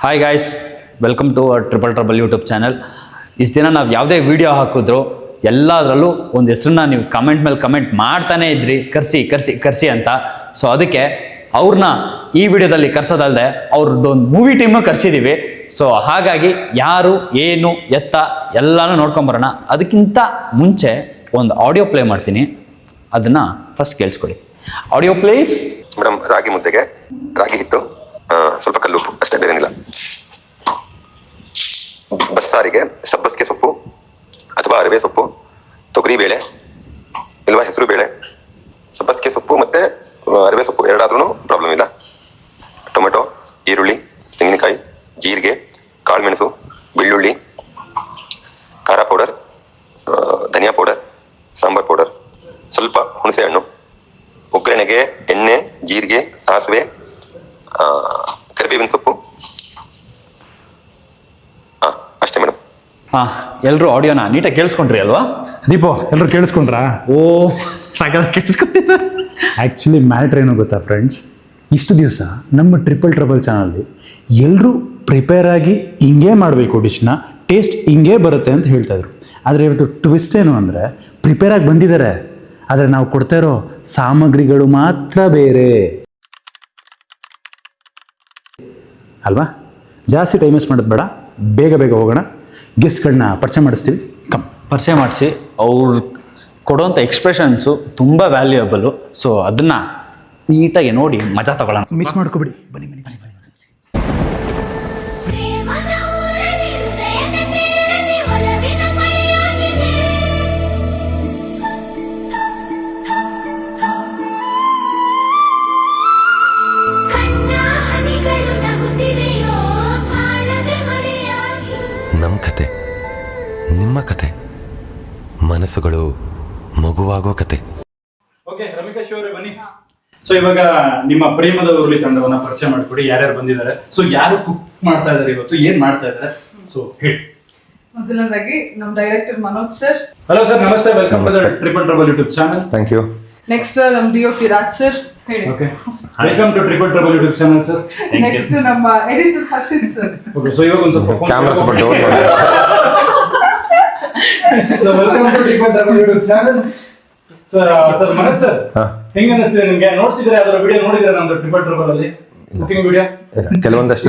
Hi guys, welcome to triple trouble YouTube channel. ಇಷ್ಟು ದಿನ ನಾವು ಯಾವುದೇ ವಿಡಿಯೋ ಹಾಕಿದ್ರು ಎಲ್ಲದರಲ್ಲೂ ಒಂದು ಹೆಸರನ್ನ ನೀವು ಕಮೆಂಟ್ ಮೇಲೆ ಕಮೆಂಟ್ ಮಾಡ್ತಾನೆ ಇದ್ರಿ, ಕರ್ಸಿ ಅಂತ. ಸೊ ಅದಕ್ಕೆ ಅವ್ರನ್ನ ಈ ವಿಡಿಯೋದಲ್ಲಿ ಕರ್ಸೋದಲ್ಲದೆ ಅವ್ರದ್ದೊಂದು ಮೂವಿ ಟೀಮು ಕರ್ಸಿದ್ದೀವಿ. ಸೊ ಹಾಗಾಗಿ ಯಾರು ಏನು ಎತ್ತ ಎಲ್ಲನೂ ನೋಡ್ಕೊಂಬರೋಣ. ಅದಕ್ಕಿಂತ ಮುಂಚೆ ಒಂದು ಆಡಿಯೋ ಪ್ಲೇ ಮಾಡ್ತೀನಿ, ಅದನ್ನು ಫಸ್ಟ್ ಕೇಳಿಸ್ಕೊಳ್ಳಿ. Audio place. ಮೇಡಮ್, ರಾಗಿ ಮುದ್ದೆಗೆ ರಾಗಿ ಹಿಟ್ಟು, ಸ್ವಲ್ಪ ಕಲ್ಲು ಉಪ್ಪು ಅಷ್ಟೇ, ಬೇರೇನಿಲ್ಲ. ಬಸ್ಸಾರಿಗೆ ಸಬ್ಬಸಿಗೆ ಸೊಪ್ಪು ಅಥವಾ ಅರವೆ ಸೊಪ್ಪು, ತೊಗರಿ ಬೇಳೆ ಇಲ್ವಾ ಹೆಸರು ಬೇಳೆ, ಸಬ್ಬಸಿಗೆ ಸೊಪ್ಪು ಮತ್ತೆ ಅರವೆ ಸೊಪ್ಪು ಎರಡಾದ್ರೂ ಪ್ರಾಬ್ಲಮ್ ಇಲ್ಲ. ಟೊಮೆಟೊ, ಈರುಳ್ಳಿ, ತೆಂಗಿನಕಾಯಿ, ಜೀರಿಗೆ, ಕಾಳುಮೆಣಸು, ಬೆಳ್ಳುಳ್ಳಿ, ಖಾರ ಪೌಡರ್, ಧನಿಯಾ ಪೌಡರ್, ಸಾಂಬಾರ್ ಪೌಡರ್, ಸ್ವಲ್ಪ ಹುಣಸೆ ಹಣ್ಣು, ಒಗ್ಗರಣೆಗೆ ಎಣ್ಣೆ, ಜೀರಿಗೆ, ಸಾಸಿವೆ, ಕರಿಬೇವಿನ ಸೊಪ್ಪು, ಅಷ್ಟೇ ಮೇಡಮ್. ಎಲ್ಲರೂ ಆಡಿಯೋನ ನೀಟಾಗಿ ಕೇಳಿಸ್ಕೊಂಡ್ರಿ ಅಲ್ವಾ? ದೀಪೋ, ಎಲ್ಲರೂ ಕೇಳಿಸ್ಕೊಂಡ್ರಾ? ಓ, ಸಾಕಾಗಿ ಕೇಳಿಸ್ಕೊಂಡಿದ್ದಾರೆ. ಆ್ಯಕ್ಚುಲಿ ಮ್ಯಾಟ್ರ್ ಏನೋ ಗೊತ್ತಾ ಫ್ರೆಂಡ್ಸ್, ಇಷ್ಟು ದಿವಸ ನಮ್ಮ ಟ್ರಿಪಲ್ ಟ್ರಬಲ್ ಚಾನಲ್ಲಿ ಎಲ್ಲರೂ ಪ್ರಿಪೇರ್ ಆಗಿ ಹಿಂಗೇ ಮಾಡಬೇಕು, ಡಿಶ್ನ ಟೇಸ್ಟ್ ಹಿಂಗೇ ಬರುತ್ತೆ ಅಂತ ಹೇಳ್ತಾಯಿದ್ರು. ಆದರೆ ಇವತ್ತು ಟ್ವಿಸ್ಟ್ ಏನು ಅಂದರೆ, ಪ್ರಿಪೇರಾಗಿ ಬಂದಿದ್ದಾರೆ, ಆದರೆ ನಾವು ಕೊಡ್ತಾ ಇರೋ ಸಾಮಗ್ರಿಗಳು ಮಾತ್ರ ಬೇರೆ ಅಲ್ವಾ? ಜಾಸ್ತಿ ಟೈಮ್ ವೇಸ್ಟ್ ಮಾಡೋದು ಬೇಡ, ಬೇಗ ಹೋಗೋಣ. ಗೆಸ್ಟ್ಗಳನ್ನ ಪರಿಚಯ ಮಾಡಿಸ್ತೀವಿ. ಪರಿಚಯ ಮಾಡಿಸಿ ಅವ್ರು ಕೊಡೋಂಥ ಎಕ್ಸ್ಪ್ರೆಷನ್ಸು ತುಂಬ ವ್ಯಾಲ್ಯೂಯಬಲ್ಲು. ಸೊ ಅದನ್ನು ನೀಟಾಗಿ ನೋಡಿ ಮಜಾ ತಗೊಳ್ಳೋಣ. ಮಿಸ್ ಮಾಡ್ಕೊಬಿಡಿ. ಬನ್ನಿ. ನಮ್ಮ ಕತೆ, ನಿಮ್ಮ ಕತೆ, ಮನಸ್ಸುಗಳು ಮಗುವಾಗೋ ಕತೆ. ಓಕೆ, ರಮಿಕೇಶ್ ಅವರೇ ಬನ್ನಿ. ಸೊ ಇವಾಗ ನಿಮ್ಮ ಪ್ರೇಮದ ಉರುಳಿ ತಂಡವನ್ನ ಪರಿಚಯ ಮಾಡಿಕೊಡಿ. ಯಾರ್ಯಾರು ಬಂದಿದ್ದಾರೆ, ಸೊ ಯಾರು ಕುಕ್ ಮಾಡ್ತಾ ಇದ್ದಾರೆ, ಇವತ್ತು ಏನ್ ಮಾಡ್ತಾ ಇದ್ದಾರೆ, ಸೊ ಹೇಳಿ. ಮೊದಲನೇದಾಗಿ ನಮ್ಮ director Manoj sir. Hello sir, ನಮಸ್ತೆ, welcome to triple trouble YouTube channel. Thank you. Next ನಮ್ಮ ಡಿಒಪಿ ರಾಜ್ ಸರ್. ಹೇಳಿ. Okay, welcome to triple trouble YouTube channel sir. Next ನಮ್ಮ editor Harshit sir. Okay, so ಇವಾಗ ಒಂದು ಸ್ವಲ್ಪ ಕ್ಯಾಮೆರಾ ಸ್ವಲ್ಪ ಡೌನ್ ಮಾಡಿ. So welcome to triple trouble YouTube channel. Sir Manoj sir, ಹೆಂಗ ಅನಿಸ್ತಿದೆ ನಿಮ್ಗೆ? ನೋಡ್ತಿದ್ರೆ ಅದರ ವಿಡಿಯೋ ನೋಡಿದ್ರೆ ನಮ್ದು ಟ್ರಿಪಲ್ ಟ್ರಬಲ್ ಅಲ್ಲಿ ಕುಕಿಂಗ್ ವಿಡಿಯೋ ಕೆಲವೊಂದಷ್ಟು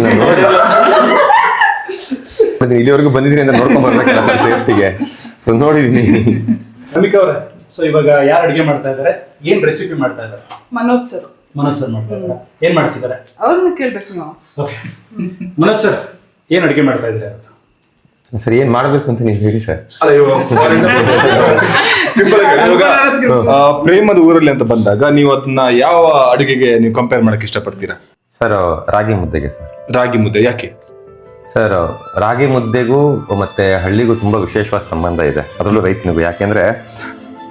ನೋಡಿ ಇಲ್ಲಿವರೆಗೂ ಬಂದಿದ್ದೀನಿ ಅಂತ ನೋಡ್ಕೊಂಡ್ ಬರ್ಬೇಕಲ್ಲ ಸೇಫ್ಟಿಗೆ. ಸೊ ನೋಡಿದೀನಿ. ರಮಿಕಾ ಅವರೇ, ಸೊ ಇವಾಗ ಯಾರು ಅಡಿಗೆ ಮಾಡ್ತಾ ಇದ್ದಾರೆ, ಏನ್ ರೆಸಿಪಿ ಮಾಡ್ತಾ ಇದ್ದಾರೆ? ಮನೋಜ್ ಸರ್. ಮನೋಜ್ ಸರ್ ಮಾಡ್ತಾ ಇದ್ದಾರೆ. ಏನ್ ಮಾಡ್ತಿದ್ದಾರೆ? ಅವ್ರನ್ನ ಕೇಳ್ಬೇಕು ನಾವು. ಓಕೆ, ಮನೋಜ್ ಸರ್ ಏನ್ ಅಡಿಗೆ ಮಾಡ್ತಾ ಇದ್ದಾರೆ ಇವತ್ತು? ಸರ್ ಏನ್ ಮಾಡ್ಬೇಕು ಅಂತ ನೀವು ಹೇಳಿ ಸರ್. ಸಿಂಪಲ್ ಆಗಿ ಇವಾಗ ಪ್ರೇಮದ ಊರಲ್ಲಿ ಅಂತ ಬಂದಾಗ ನೀವು ಅದನ್ನ ಯಾವ ಅಡುಗೆಗೆ ನೀವು ಕಂಪೇರ್ ಮಾಡಕ್ ಇಷ್ಟಪಡ್ತೀರಾ? ಸರ್ ರಾಗಿ ಮುದ್ದೆಗೆ ಸರ್. ರಾಗಿ ಮುದ್ದೆ ಯಾಕೆ ಸರ್? ರಾಗಿ ಮುದ್ದೆಗೂ ಮತ್ತೆ ಹಳ್ಳಿಗೂ ತುಂಬಾ ವಿಶೇಷವಾದ ಸಂಬಂಧ ಇದೆ, ಅದರಲ್ಲೂ ರೈತನಿಗೂ. ಯಾಕೆಂದ್ರೆ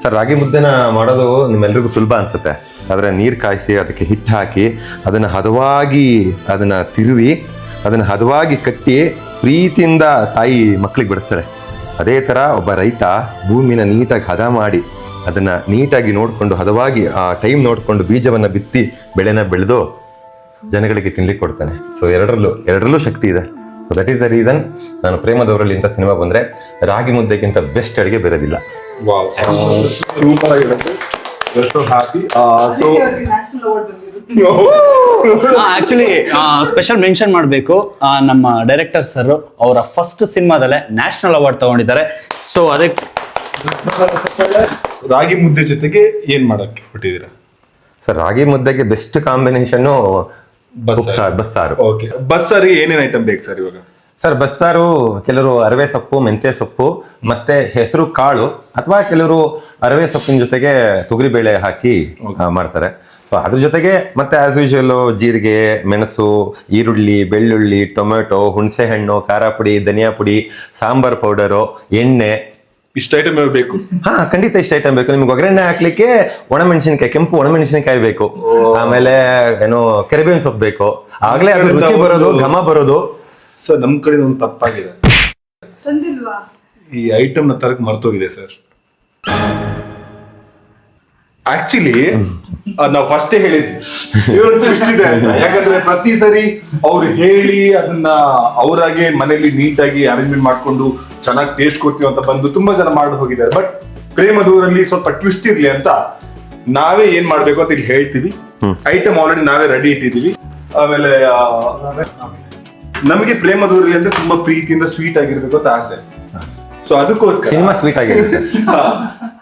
ಸರ್, ರಾಗಿ ಮುದ್ದೆನ ಮಾಡೋದು ನಿಮ್ಮೆಲ್ರಿಗೂ ಸುಲಭ ಅನ್ಸುತ್ತೆ, ಆದ್ರೆ ನೀರು ಕಾಯಿಸಿ ಅದಕ್ಕೆ ಹಿಟ್ಟು ಹಾಕಿ ಅದನ್ನ ಹದವಾಗಿ ಅದನ್ನ ತಿರುವಿ ಅದನ್ನ ಹದವಾಗಿ ಕಟ್ಟಿ ಪ್ರೀತಿಯಿಂದ ತಾಯಿ ಮಕ್ಕಳಿಗೆ ಬಡಿಸ್ತಾರೆ. ಅದೇ ಥರ ಒಬ್ಬ ರೈತ ಭೂಮಿನ ನೀಟಾಗಿ ಹದ ಮಾಡಿ ಅದನ್ನ ನೀಟಾಗಿ ನೋಡಿಕೊಂಡು ಹದವಾಗಿ ಆ ಟೈಮ್ ನೋಡಿಕೊಂಡು ಬೀಜವನ್ನ ಬಿತ್ತಿ ಬೆಳೆನ ಬೆಳೆದು ಜನಗಳಿಗೆ ತಿನ್ಲಿಕ್ಕೆ ಕೊಡ್ತಾನೆ. ಸೊ ಎರಡರಲ್ಲೂ ಶಕ್ತಿ ಇದೆ. So that is the reason ನಾನು ಪ್ರೇಮದವರಲ್ಲಿ ಇಂಥ ಸಿನಿಮಾ ಬಂದ್ರೆ ರಾಗಿ ಮುದ್ದೆಗಿಂತ ಬೆಸ್ಟ್ ಅಡಿಗೆ ಬೇರೆದಿಲ್ಲ. ಸೂಪರ್ ಆಗಿರುತ್ತೆ. ನ್ಯಾಷನಲ್ ಅವಾರ್ಡ್ ಬಂದಿದ್ರು. ಆಕ್ಚುಲಿ ಸ್ಪೆಷಲ್ ಮೆನ್ಷನ್ ಮಾಡಬೇಕು, ನಮ್ಮ ಡೈರೆಕ್ಟರ್ ಸರ್ ಅವರ ಫಸ್ಟ್ ಸಿನಿಮಾದಲ್ಲೇ ನ್ಯಾಷನಲ್ ಅವಾರ್ಡ್ ತಗೊಂಡಿದ್ದಾರೆ. ಸೊ ಅದಕ್ಕೆ ರಾಗಿ ಮುದ್ದೆ ಜೊತೆಗೆ ಏನ್ ಮಾಡಕ್ಕೆ ಕೊಟ್ಟಿದ್ದೀರಾ? ಸರ್ ರಾಗಿ ಮುದ್ದೆಗೆ ಬೆಸ್ಟ್ ಕಾಂಬಿನೇಷನ್ ಬಸ್ಸಾರು. ಓಕೆ, ಬಸ್ಸಾರಿಗೆ ಏನೇನ್ ಐಟಮ್ ಬೇಕು ಸರ್ ಇವಾಗ? ಸರ್ ಬಸ್ಸಾರು ಕೆಲವರು ಅರವೆ ಸೊಪ್ಪು, ಮೆಂತ್ಯ ಸೊಪ್ಪು ಮತ್ತೆ ಹೆಸರು ಕಾಳು, ಅಥವಾ ಕೆಲವರು ಅರವೆ ಸೊಪ್ಪಿನ ಜೊತೆಗೆ ತೊಗರಿ ಬೇಳೆ ಹಾಕಿ ಮಾಡ್ತಾರೆ. ಸೊ ಅದ್ರ ಜೊತೆಗೆ ಮತ್ತೆ ಆಸ್ ಯೂಶುವಲ್ ಜೀರಿಗೆ, ಮೆಣಸು, ಈರುಳ್ಳಿ, ಬೆಳ್ಳುಳ್ಳಿ, ಟೊಮೆಟೊ, ಹುಣಸೆ ಹಣ್ಣು, ಖಾರ ಪುಡಿ, ಧನಿಯಾ ಪುಡಿ, ಸಾಂಬಾರ್ ಪೌಡರು, ಎಣ್ಣೆ, ಇಷ್ಟ ಐಟಮ್ ಬೇಕು. ಖಂಡಿತ ಇಷ್ಟ ಐಟಮ್ ಬೇಕು. ನಿಮ್ಗೆ ಒಗ್ಗರಣೆ ಹಾಕ್ಲಿಕ್ಕೆ ಒಣಮೆಣಸಿನಕಾಯಿ, ಕೆಂಪು ಒಣಮೆಣಸಿನಕಾಯಿ ಬೇಕು. ಆಮೇಲೆ ಏನು ಕರಿಬೇವಿನ ಸೊಪ್ಪು ಬೇಕು. ಆಗ್ಲೇ ಅದು ರುಚಿ ಬರೋದು, ಘಮ ಬರೋದು. ಸರ್ ನಮ್ ಕಡೆ ಒಂದು ತಪ್ಪಾಗಿದೆ, ತಂದಿಲ್ವಾ? ಈ ಐಟಮ್ ನ ತರಕ್ ಮರ್ತೋಗಿದೆ ಸರ್. ಆಕ್ಚುಲಿ ನಾವು ಫಸ್ಟೇ ಹೇಳಿದ್ವಿ ಇವ್ರು ಟ್ವಿಸ್ಟ್ ಇದೆ ಅಂತ. ಯಾಕಂದ್ರೆ ಪ್ರತಿ ಸರಿ ಅವ್ರು ಹೇಳಿ ಅದನ್ನ ಅವರಾಗೆ ಮನೇಲಿ ನೀಟಾಗಿ ಅರೇಂಜ್ಮೆಂಟ್ ಮಾಡ್ಕೊಂಡು ಚೆನ್ನಾಗಿ ಟೇಸ್ಟ್ ಕೊಡ್ತೀವಿ ಅಂತ ಬಂದು ತುಂಬಾ ಜನ ಮಾಡಿ ಹೋಗಿದ್ದಾರೆ. ಬಟ್ ಪ್ರೇಮದೂರಲ್ಲಿ ಸ್ವಲ್ಪ ಟ್ವಿಸ್ಟ್ ಇರ್ಲಿ ಅಂತ ನಾವೇ ಏನ್ ಮಾಡ್ಬೇಕು ಅಂತ ಇಲ್ಲಿ ಹೇಳ್ತೀವಿ. ಐಟಮ್ ಆಲ್ರೆಡಿ ನಾವೇ ರೆಡಿ ಇಟ್ಟಿದೀವಿ. ಆಮೇಲೆ ನಮಗೆ ಪ್ರೇಮದೂರಲ್ಲಿ ಅಂದ್ರೆ ತುಂಬಾ ಪ್ರೀತಿಯಿಂದ ಸ್ವೀಟ್ ಆಗಿರ್ಬೇಕು ಅಂತ ಆಸೆ. ಸೊ ಅದಕ್ಕೋಸ್ಕರ ಸಿನಿಮಾ ಸ್ವೀಟ್ ಆಗಿರುತ್ತೆ.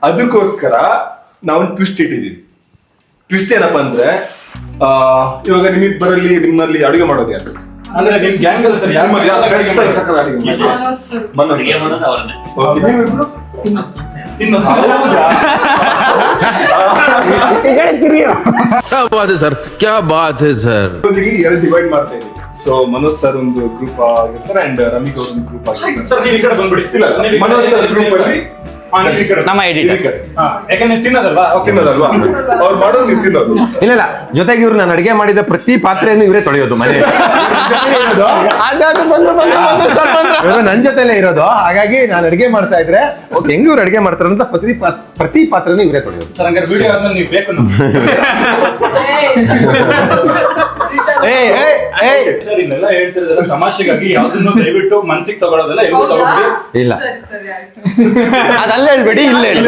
ಅದಕ್ಕೋಸ್ಕರ ನಾವು ಟ್ವಿಸ್ಟ್ ಇಟ್ಟಿದೀವಿ. ಟ್ವಿಸ್ಟ್ ಏನಪ್ಪಾ ಅಂದ್ರೆ ಇವಾಗ ನಿಮ್ಮಿಬ್ಬರಲ್ಲಿ ನಿಮ್ಮಲ್ಲಿ ಅಡುಗೆ ಮಾಡೋದು ಯಾರು? ಅಂದ್ರೆ ನಿಮ್ ಗ್ಯಾಂಗ್ ಅಲ್ಲಿ ಸರ್ ನಿಮ್ಮಲ್ಲಿ ಯಾರು best ಆಗಿ ಸಖತ್ ಅಡುಗೆ ಮಾಡೋದು? ಮನೋಜ್ ಸರ್. ಮನೋಜ್ ಅಡುಗೆ sir. ಮಾಡೋದು ಅವ್ರನ್ನೇ. Okay, ನೀವಿಬ್ರು? ಹೌದಾ? क्या बात है सर, क्या बात है सर. ಇಲ್ಲಿ ಎರಡು ಡಿವೈಡ್ ಮಾಡ್ತಾ ಇದೀವಿ. ಸೊ ಮನೋಜ್ ಸರ್ ಒಂದು ಗ್ರೂಪ್ ಆಗಿರ್ತಾರೆ ಅಂಡ್ ರಮೇಶ್ ಅವ್ರ ಒಂದು ಗ್ರೂಪ್ ಆಗಿರ್ತಾರೆ. ಸರ್ ನೀವು ಈ ಕಡೆ ಬಂದ್ಬಿಡಿ. ಇಲ್ಲ ಮನೋಜ್ ಸರ್ ಗ್ರೂಪ್ ಅಲ್ಲಿ ನಮ್ಮ editor. ಯಾಕಂದ್ರೆ ನೀವು ತಿನ್ನೋದಲ್ವಾ? ತಿನ್ನೋದಲ್ವಾ ಅವ್ರು ಮಾಡೋದು ನೀವು ತಿನ್ನೋದು. ಇಲ್ಲ ಜೊತೆಗೆ ಇವ್ರು ನಾನು ಅಡಿಗೆ ಮಾಡಿದ ಪ್ರತಿ ಪಾತ್ರೆಯನ್ನು ಇವರೇ ತೊಳೆಯೋದು ಮನೆ. ಇವರು ನನ್ನ ಜೊತೆಲೇ ಇರೋದು. ಹಾಗಾಗಿ ನಾನು ಅಡಿಗೆ ಮಾಡ್ತಾ ಇದ್ರೆ ಓಕೆ ಹೆಂಗ್ ಇವ್ರು ಅಡಿಗೆ ಮಾಡ್ತಾರೆ ಅಂತ ಪ್ರತಿ ಪಾತ್ರೆನೂ ಇವರೇ ತೊಳೆಯೋದು. ಸರ್ ಹಂಗಾರೆ ವಿಡಿಯೋ ಆದ್ಮೇಲೆ ನೀವು ಬೇಕು ಸರ್ ಇಲ್ಲೆಲ್ಲ ಹೇಳ್ತಿರೋದೆಲ್ಲ ತಮಾಷೆಗಾಗಿ ಯಾವ್ದನ್ನು ದಯವಿಟ್ಟು ಮನ್ಸಿಗೆ ತಗೊಳ್ಳೋದಲ್ಲ ಎಲ್ಲೂ ತಗೊಳ್ಳಿ. ಇಲ್ಲ ಸರಿ ಸರಿ ಆಯ್ತು. ಅದಲ್ಲ ಹೇಳ್ಬೇಡಿ, ಇಲ್ಲ ಹೇಳಿ.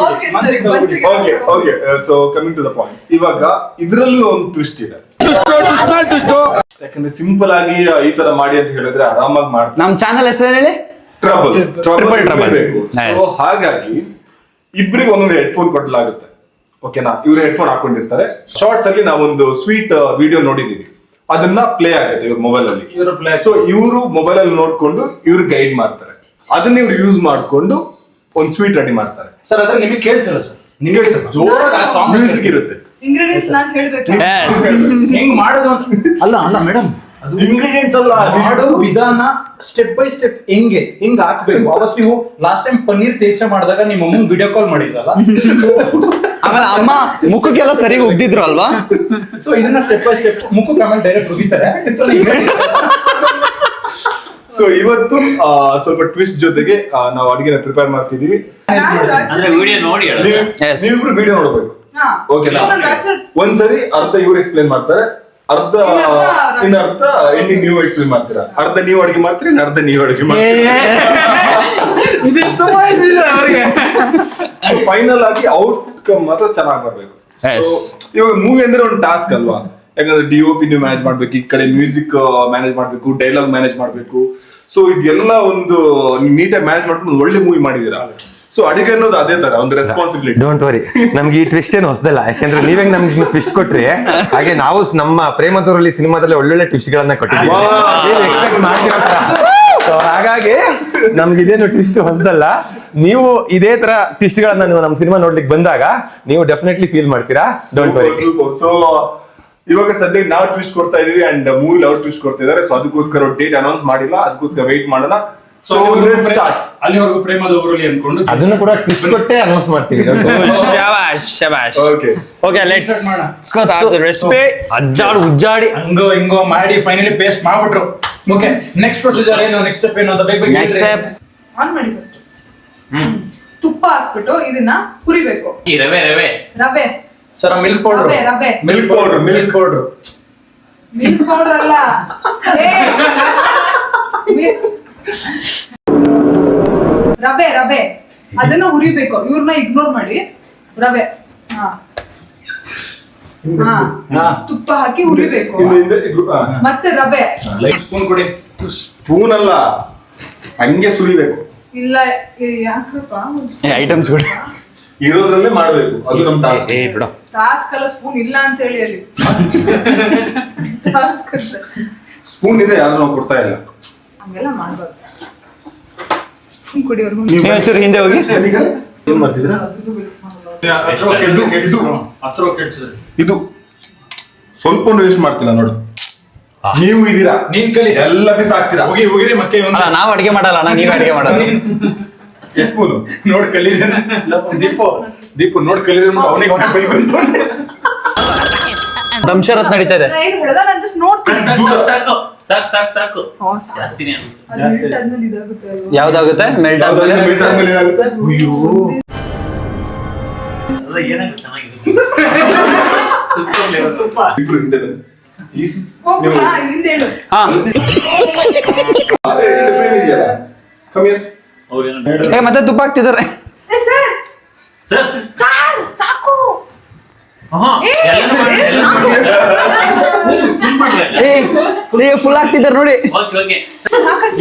ಓಕೆ ಸರಿ ಮನ್ಸಿಗೆ okay okay so coming to the point. ಇವಾಗ ಇದ್ರಲ್ಲೂ ಒಂದು ಟ್ವಿಸ್ಟ್ ಇದೆ. ಯಾಕಂದ್ರೆ ಸಿಂಪಲ್ ಆಗಿ ಈ ತರ ಮಾಡಿ ಅಂತ ಹೇಳಿದ್ರೆ ಆರಾಮಾಗಿ ಮಾಡ್ತಾರೆ. ನಮ್ಮ ಚಾನಲ್ ಹೆಸರು ಹೇಳಿ. Trouble Trouble. ಸೊ ಹಾಗಾಗಿ ಇಬ್ಬರಿಗೆ ಒಂದೊಂದು ಹೆಡ್ಫೋನ್ ಕೊಡಲಾಗುತ್ತೆ. ಓಕೆನಾ? ಇವ್ರು ಹೆಡ್ಫೋನ್ ಹಾಕೊಂಡಿರ್ತಾರೆ. ಶಾರ್ಟ್ಸ್ ಅಲ್ಲಿ ನಾವೊಂದು ಸ್ವೀಟ್ ವಿಡಿಯೋ ನೋಡಿದೀವಿ, ಅದನ್ನ ಪ್ಲೇ ಆಗುತ್ತೆ ಇವ್ರ ಮೊಬೈಲ್ ಅಲ್ಲಿ. ಸೊ ಇವರು ಮೊಬೈಲ್ ಅಲ್ಲಿ ನೋಡ್ಕೊಂಡು ಇವ್ರು ಗೈಡ್ ಮಾಡ್ತಾರೆ. ಅದನ್ನ ಇವ್ರು ಯೂಸ್ ಮಾಡ್ಕೊಂಡು ಒಂದು ಸ್ವೀಟ್ ರೆಡಿ ಮಾಡ್ತಾರೆ. ಸರ್ ಅದ್ರ ನಿಮಗೆ ಕೇಳಿಸಲ್ಲ ಸರ್, ನಿಮ್ಗೆ ಜೋರಾಗಿ ಸಾಂಗ್ ಮ್ಯೂಸಿಕ್ ಇರುತ್ತೆ. ಇಂಗ್ರೀಡಿಯೆಂಟ್ಸ್ ನಾನು ಹೇಳ್ಬೇಕು. ಹೆಂಗ್ ಮಾಡೋದು ಅಂತ ಅಲ್ಲ ಮೇಡಮ್, ಇಂಗ್ರೀಡಿಯೆಂಟ್ಸ್ ಅಲ್ಲ, ಮಾಡೋ ವಿಧಾನ ಸ್ಟೆಪ್ ಬೈ ಸ್ಟೆಪ್ ಹೆಂಗ್ ಹಾಕ್ಬೇಕು. ಅವತ್ತು ನೀವು ಲಾಸ್ಟ್ ಟೈಮ್ ಪನ್ನೀರ್ ತೇಚ ಮಾಡಿದಾಗ ನಿಮ್ಮ ಅಮ್ಮಂಗ್ ವಿಡಿಯೋ ಕಾಲ್ ಮಾಡಿದ್ರಲ್ಲ, ಆಮೇಲೆ ಅಮ್ಮ ಮುಖಕ್ಕೆಲ್ಲ ಸರಿಯಾಗಿ ಉಗ್ದಿದ್ರು ಅಲ್ವಾ? ಸೊ ಇದನ್ನ ಸ್ಟೆಪ್ ಬೈ ಸ್ಟೆಪ್ ಮುಖಕ್ಕೆ ಆಮೇಲೆ ಡೈರೆಕ್ಟ್ ಉಗಿತಾರೆ. ಸೊ ಇವತ್ತು ಸ್ವಲ್ಪ ಟ್ವಿಸ್ಟ್ ಜೊತೆಗೆ ನಾವು ಅಡಿಗೆನ ಪ್ರಿಪೇರ್ ಮಾಡ್ತಿದೀವಿ. ಅಂದ್ರೆ ವಿಡಿಯೋ ನೋಡಿ ಹೇಳೋದು. Yes. ನೀವಿಬ್ರು ವಿಡಿಯೋ ನೋಡ್ಬೇಕು. ಹಾ. ಓಕೆನಾ? So, ನಾನು ರಾಜರ್- ಒಂದ್ಸರಿ ಅರ್ಧ ಇವ್ರು ಎಕ್ಸ್ಪ್ಲೇನ್ ಮಾಡ್ತಾರೆ, ಅರ್ಧ ಇನ್ನ ಅರ್ಧ ಎಂಡಿಂಗ್ ನೀವು ಎಕ್ಸ್ಪ್ಲೇನ್ ಮಾಡ್ತೀರಾ. ಅರ್ಧ ನೀವು ಅಡಿಗೆ ಮಾಡ್ತೀರಿ, ಇನ್ನು ಅರ್ಧ ನೀವು ಅಡಿಗೆ ಮಾಡ್ತೀರಾ. ಫೈನಲ್ ಆಗಿ ಔಟ್ಕಮ್ ಮಾತ್ರ ಚೆನ್ನಾಗಿ ಬರ್ಬೇಕು. Yes. So, ಇವಾಗ ಮೂವಿ ಅಂದ್ರೆ ಒಂದು ಟಾಸ್ಕ್ ಅಲ್ವಾ? ಯಾಕಂದ್ರೆ DOP ನೀವು ಮ್ಯಾನೇಜ್ ಮಾಡ್ಬೇಕು, ಈ ಕಡೆ ಮ್ಯೂಸಿಕ್ ಮ್ಯಾನೇಜ್ ಮಾಡ್ಬೇಕು, ಡೈಲಾಗ್ ಮ್ಯಾನೇಜ್ ಮಾಡ್ಬೇಕು. ಸೊ ಇದೆಲ್ಲ ಒಂದು ನೀಟಾಗಿ ಮ್ಯಾನೇಜ್ ಮಾಡ್ಕೊಂಡು ಒಂದು ಒಳ್ಳೆ ಮೂವಿ ಮಾಡಿದೀರಾ. ಸೊ ಅಡಿಗೆ ಅನ್ನೋದು ಅದೇ ತರ ಒಂದು ರೆಸ್ಪಾನ್ಸಿಬಿಲಿಟಿ. ಡೋಂಟ್ ವರಿ, ನಮ್ಗೆ ಈ ಟ್ವಿಸ್ಟ್ ಏನು ಹೊಸದಲ್ಲ. ಯಾಕಂದ್ರೆ ನೀವೇ ನಮ್ಗೆ ಟ್ವಿಸ್ಟ್ ಕೊಟ್ರಿ, ಹಾಗೆ ನಾವು ನಮ್ಮ ಪ್ರೇಮದೂರಲ್ಲಿ ಸಿನಿಮಾದಲ್ಲಿ ಒಳ್ಳೊಳ್ಳೆ ಟ್ವಿಸ್ಟ್ ಗಳನ್ನ ಕೊಟ್ಟಿದ್ದೀವಿ. ನೀವು ಎಕ್ಸ್ಪೆಕ್ಟ್ ಮಾಡ್ತಿರೋ ತರ. So ಹಾಗಾಗಿ ನಮ್ಗೆ ಇದೇನು ಟ್ವಿಸ್ಟ್ ಹೊಸದಲ್ಲ. ನೀವು ಇದೇ ತರ ಟ್ವಿಸ್ಟ್ ಗಳನ್ನ ನೀವು ನಮ್ಮ ಸಿನಿಮಾ ನೋಡ್ಲಿಕ್ಕೆ ಬಂದಾಗ ನೀವು ಡೆಫಿನೆಟ್ಲಿ ಫೀಲ್ ಮಾಡ್ತೀರಾ. Don't worry. ಸೊ ಇವಾಗ ಸದ್ಯಕ್ಕೆ ನಾವು ಟ್ವಿಸ್ಟ್ ಕೊಡ್ತಾ ಇದೀವಿ ಅಂಡ್ ಮೂವಿ ಅವ್ರು ಟ್ವಿಸ್ಟ್ ಕೊಡ್ತಾ ಇದಾರೆ. ಸೊ ಅದಕ್ಕೋಸ್ಕರ ಡೇಟ್ ಅನೌನ್ಸ್ ಮಾಡಿಲ್ಲ, ಅದಕ್ಕೋಸ್ಕರ ವೇಟ್ ಮಾಡೋಣ. ಸೊ ಅಲ್ಲಿವರೆಗೂ ಪ್ರೇಮದ ಊರಲ್ಲಿ ಅನ್ಕೊಂಡು ಅದನ್ನು ಕೂಡ ಟ್ವಿಸ್ಟ್ ಕೊಟ್ಟೆ ಅನೌನ್ಸ್ ಮಾಡ್ತೀವಿ. ಶಬಾಷ್. Okay okay, let's start the recipe. ಅಜ್ಜಾಡು ಉಜ್ಜಾಡಿ ಹಿಂಗೋ ಮಾಡಿ ಫೈನಲಿ ಪೇಸ್ಟ್ ಮಾಡ್ಬಿಟ್ರು. ಓಕೆ, ನೆಕ್ಸ್ಟ್ ಪ್ರೊಸೀಜರ್ ಏನು, ನೆಕ್ಸ್ಟ್ ಸ್ಟೆಪ್ ಏನು ಅಂತ ಬೇಗ ನೆಕ್ಸ್ಟ್ ಸ್ಟೆಪ್ ಆನ್ ಮಾಡಿ ಫಸ್ಟ್. ತುಪ್ಪ ಹಾಕ್ಬಿಟ್ಟು ಇದನ್ನ ಹುರಿಬೇಕು. ಈ ರವೆ ರವೆ ಸರ್ ಮಿಲ್ಕ್ ಪೌಡರ್, ರವೆ milk powder milk powder milk powder ಅಲ್ಲ. ರವೆ ಅದನ್ನ ಹುರಿಬೇಕು. ಇವ್ರನ್ನ ಇಗ್ನೋರ್ ಮಾಡಿ. ರವೆ ತುಪ್ಪ ಹಾಕಿ ಹುರಿಬೇಕು. ಮತ್ತೆ ರವೆ ಸ್ಪೂನ್ ಕೊಡಿ. ಸ್ಪೂನ್ ಅಲ್ಲ, ಹಂಗೆ ಸುಲಿಬೇಕು. ಇಲ್ಲ ಯಾಕಪ್ಪ ಐಟಮ್ಸ್ ಕೂಡ ಇರೋದ್ರಲ್ಲೇ ಮಾಡ್ಬೇಕು. ಅದು ನಮ್ ಟಾಸ್ಕ್. ಬಿಡು. ಟಾಸ್ಕ್ ಅಲ್ಲ, ಸ್ಪೂನ್ ಇಲ್ಲ ಅಂತ ಹೇಳಿ ಅಲ್ಲಿ ಟಾಸ್ಕ್ ಅಂತ. ಸ್ಪೂನ್ ಇದೆ, ಯಾವ್ದು ನಾವು ಕೊಡ್ತಾ ಇಲ್ಲ. ಹಂಗೆಲ್ಲ ಮಾಡ್ಬಾರ್ದು. ಸ್ಪೂನ್ ಕುಡಿಯೋರ್ಗು ನೀವು ಒಂಚೂರು ಹಿಂದೆ ಹೋಗಿ. ಏನ್ ಮಾಡ್ತಿದ್ರ? ಇದು ಸ್ವಲ್ಪ ವೇಸ್ಟ್ ಮಾಡ್ತಿಲ್ಲ ನೋಡು. ನೀವು ಇದೀರಾ, ನೀನ್ ಕಲಿ, ಎಲ್ಲ ಬಿಸಾಕ್ತೀರಾ. ಹೋಗಿರಿ ಮಕ್ಕೆ. ಅಲ್ಲ, ನಾವ್ ಅಡಿಗೆ ಮಾಡಲ್ಲ ಅಣ್ಣ, ನೀವ್ ಅಡಿಗೆ ಮಾಡೋದು. ಸ್ಪೂನು ನೋಡ್ ಕಲಿ. ದೀಪು ನೋಡ್ ಕಲಿ ಅವನಿಗೆ ಬೈಕ್ ಅಂತ ದಂಶರತ್ ನಡೀತಾ ಇದೆ. ನಾ ಏನ್ ಹೇಳಲ್ಲ, ನಾನು ಜಸ್ಟ್ ನೋಡ್ತೀನಿ. ಸಾಕು ಜಾಸ್ತಿನೇ ಆಗುತ್ತೆ. ಅದು ಮೆಲ್ಟ್ ಆದ್ಮೇಲೆ ಇದಾಗುತ್ತೆ ಅಲ್ವಾ? ಯಾವ್ದಾಗುತ್ತೆ ಮೆಲ್ಟ್ ಆದ್ಮೇಲೆ? ಏನಾಗುತ್ತೆ? ಅಲ್ಲ ಏನಾಗುತ್ತೆ ಚೆನ್ನಾಗಿರುತ್ತೆ. ತುಪ್ಪ ಇಬ್ರು ಹಿಂದೆ ಬನ್ನಿ. ಹೋಗ್ಬಿಡಾ, ಇಲ್ಲಿಂದ ಹೇಳು. ಹಾ Come here. ಅವ್ರೇನೋ ಏ ಮತ್ತೆ ತುಪ್ಪ ಹಾಕ್ತಿದ್ದಾರೆ. ಏ, ಸರ್ ಸರ್ ಸರ್ ಸಾಕು. ಎಲ್ಲಾನು ಮಾಡಿ ಫುಲ್ ಮಾಡ್ಬೇಕು. ಏ ಫುಲ್ ಹಾಕ್ತಿದ್ದಾರೆ ನೋಡಿ. ಓಕೆ ಓಕೆ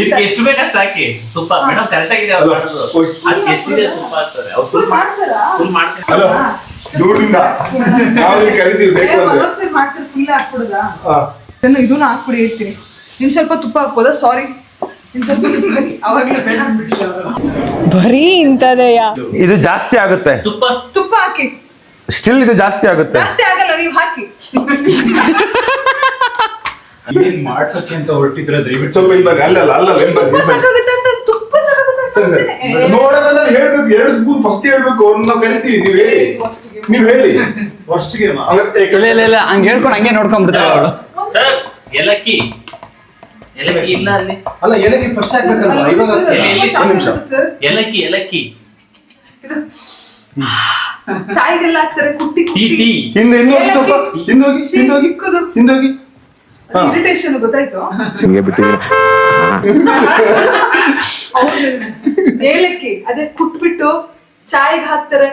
ಇದಕ್ಕೆ ಎಷ್ಟು ಬೇಕಷ್ಟು ಹಾಕಿ ತುಪ್ಪ. ಮೇಡಮ್ ಕರೆಕ್ಟ್ ಆಗಿದೆ ಅವ್ರು ಮಾಡೋದು. ಅದಕ್ಕೆ ಎಷ್ಟಿದೆ ತುಪ್ಪ ಹಾಕ್ತಾರೆ ಅವ್ರು. ಫುಲ್ ಮಾಡ್ತಾರಾ? ಫುಲ್ ಮಾಡ್ತಾರೆ. ಹಲೋ ದೂರದಿಂದ ನಾವು ಇಲ್ಲಿ ಕರಿತೀವಿ ಬೇಕು ಅಂದ್ರೆ ಮನೋಜ್ ಸರ್ ಮಾಡ್ತಾರೆ, ಫುಲ್ ಹಾಕ್ಬಿಡುದಾ? ಹಾ. ಇದನ್ನ ಹಾಕ್ಬಿಡಿ ಹೇಳ್ತೀನಿ. ಇನ್ ಸ್ವಲ್ಪ ತುಪ್ಪ ಹಾಕ್ಬೋದಾ? ಸಾರಿ, ಇನ್ ಸ್ವಲ್ಪ ತುಪ್ಪ ಹಾಕಿ. ಅವಾಗ್ಲೇ ಬೇಡ ಅಂದ್ಬಿಟ್ಟು ಬರೀ ಇಂಥದೆಯಾ? ಇದು ಜಾಸ್ತಿ ಆಗುತ್ತೆ, ತುಪ್ಪ ತುಪ್ಪ ಹಾಕಿ. ಸ್ಟಿಲ್ ಇದು ಜಾಸ್ತಿ ಆಗುತ್ತೆ. ಜಾಸ್ತಿ ಆಗಲ್ಲ, ನೀವು ಹಾಕಿ. ಏನ್ ಮಾಡ್ಸಕ್ಕೆ ಅಂತ ಹೊರಟಿದ್ರೆ ದಯವಿಟ್ಟು ಸ್ವಲ್ಪ ಇಲ್ಲಿ ಬನ್ನಿ. ಅಲ್ಲಲ್ಲ ಅಲ್ಲಲ್ಲ ಇಲ್ಲಿ ಬನ್ನಿ, ತುಪ್ಪ ಇಲ್ಲಿ ಬನ್ನಿ. ಸಾಕಾಗುತ್ತೆ ಅಂತ, ತುಪ್ಪ ಸಾಕಾಗುತ್ತೆ ಅಂತ ಸರಿ ಸುಮ್ನೆ. ಸರಿ ನೋಡೋದನ್ನ ಹೇಳ್ಬೇಕು. 2 ಸ್ಪೂನ್ ಫಸ್ಟ್ ಹೇಳ್ಬೇಕು. ಅವ್ರನ್ನ ನಾವು ಕರಿತೀವಿ. ನೀವ್ ಹೇಳಿ, ನೀವ್ ಹೇಳಿ. ಫಸ್ಟ್ಗೆ ಇಲ್ಲ ಹಂಗೆ ಹೇಳ್ಕೊಂಡು ಹಂಗೆ ನೋಡ್ಕೊಂಡ್ಬಿಡ್ತಾರೆ ಅವಳು. ಸರ್ ಏಲಕ್ಕಿ ಏಲಕ್ಕಿ ಇಲ್ಲ ಅಲ್ಲಿ. ಅಲ್ಲ ಏಲಕ್ಕಿ ಫಸ್ಟ್ ಹಾಕ್ಬೇಕಲ್ವಾ? ಇವಾಗ ಒಂದ್ ನಿಮಿಷ. ಸರ್ ಏಲಕ್ಕಿ ಏಲಕ್ಕಿ ಇದು ಚಾಯ್ಗೆಲ್ಲ ಹಾಕ್ತಾರೆ, ಕುಟ್ಟಿ ಟೀ ಕುಟ್ಟಿ. ಟೀ ಹಿಂದೆ ಇನ್ನೊಂದು ಸ್ವಲ್ಪ ಹಿಂದೋಗಿ ಹಿಂದೋಗಿ ಚಿಕ್ಕದು ಹಿಂದೋಗಿ. ಹಾ. ಇರಿಟೇಷನ್ ಗೊತ್ತಾಯ್ತು? ಏಲಕ್ಕಿ ಅದೇ ಕುಟ್ಬಿಟ್ಟು ಚಾಯ್ಗೆ ಹಾಕ್ತಾರೆ,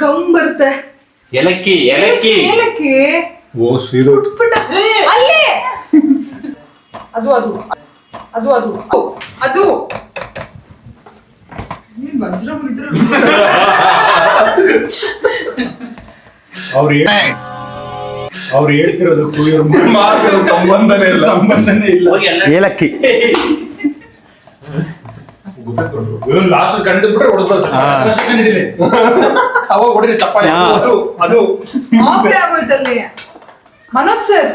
ಗಮ್ ಬರುತ್ತೆ. ಏಲಕ್ಕಿ ಏಲಕ್ಕಿ ಏಲಕ್ಕಿ ಓ ಸೀರೋ ಕುಟ್ಬಿಟ್ಟು ಅಲ್ಲೇ ಅದು ಅದು ಅದು ಅದು ಅದು ನೀನ್ ವಜ್ರ ಬಿದ್ರು. ಅವ್ರು ಹೇಳ್ತಿರೋದಕ್ಕೂ ಇವ್ರ ಮಾತಿನ ಸಂಬಂಧನೇ ಇಲ್ಲ. ಸಂಬಂಧನೇ ಇಲ್ಲ. ಹೋಗಿ ಎಲ್ಲ ಏಲಕ್ಕಿ ಲಾಸ್ಟ್ ಕಂಡಿದ್ಬಿಟ್ರೆ ಹೊಡೆದ್ಬಿಡ್ತಾರೆ. ಅವಾಗ ಹೊಡಿರಿ ಚಪ್ಪಾಳೆ. ಅದು ಅದು ಆಫೇ ಆಗೋಯ್ತಲ್ಲಿ. ಮನೋಜ್ ಸರ್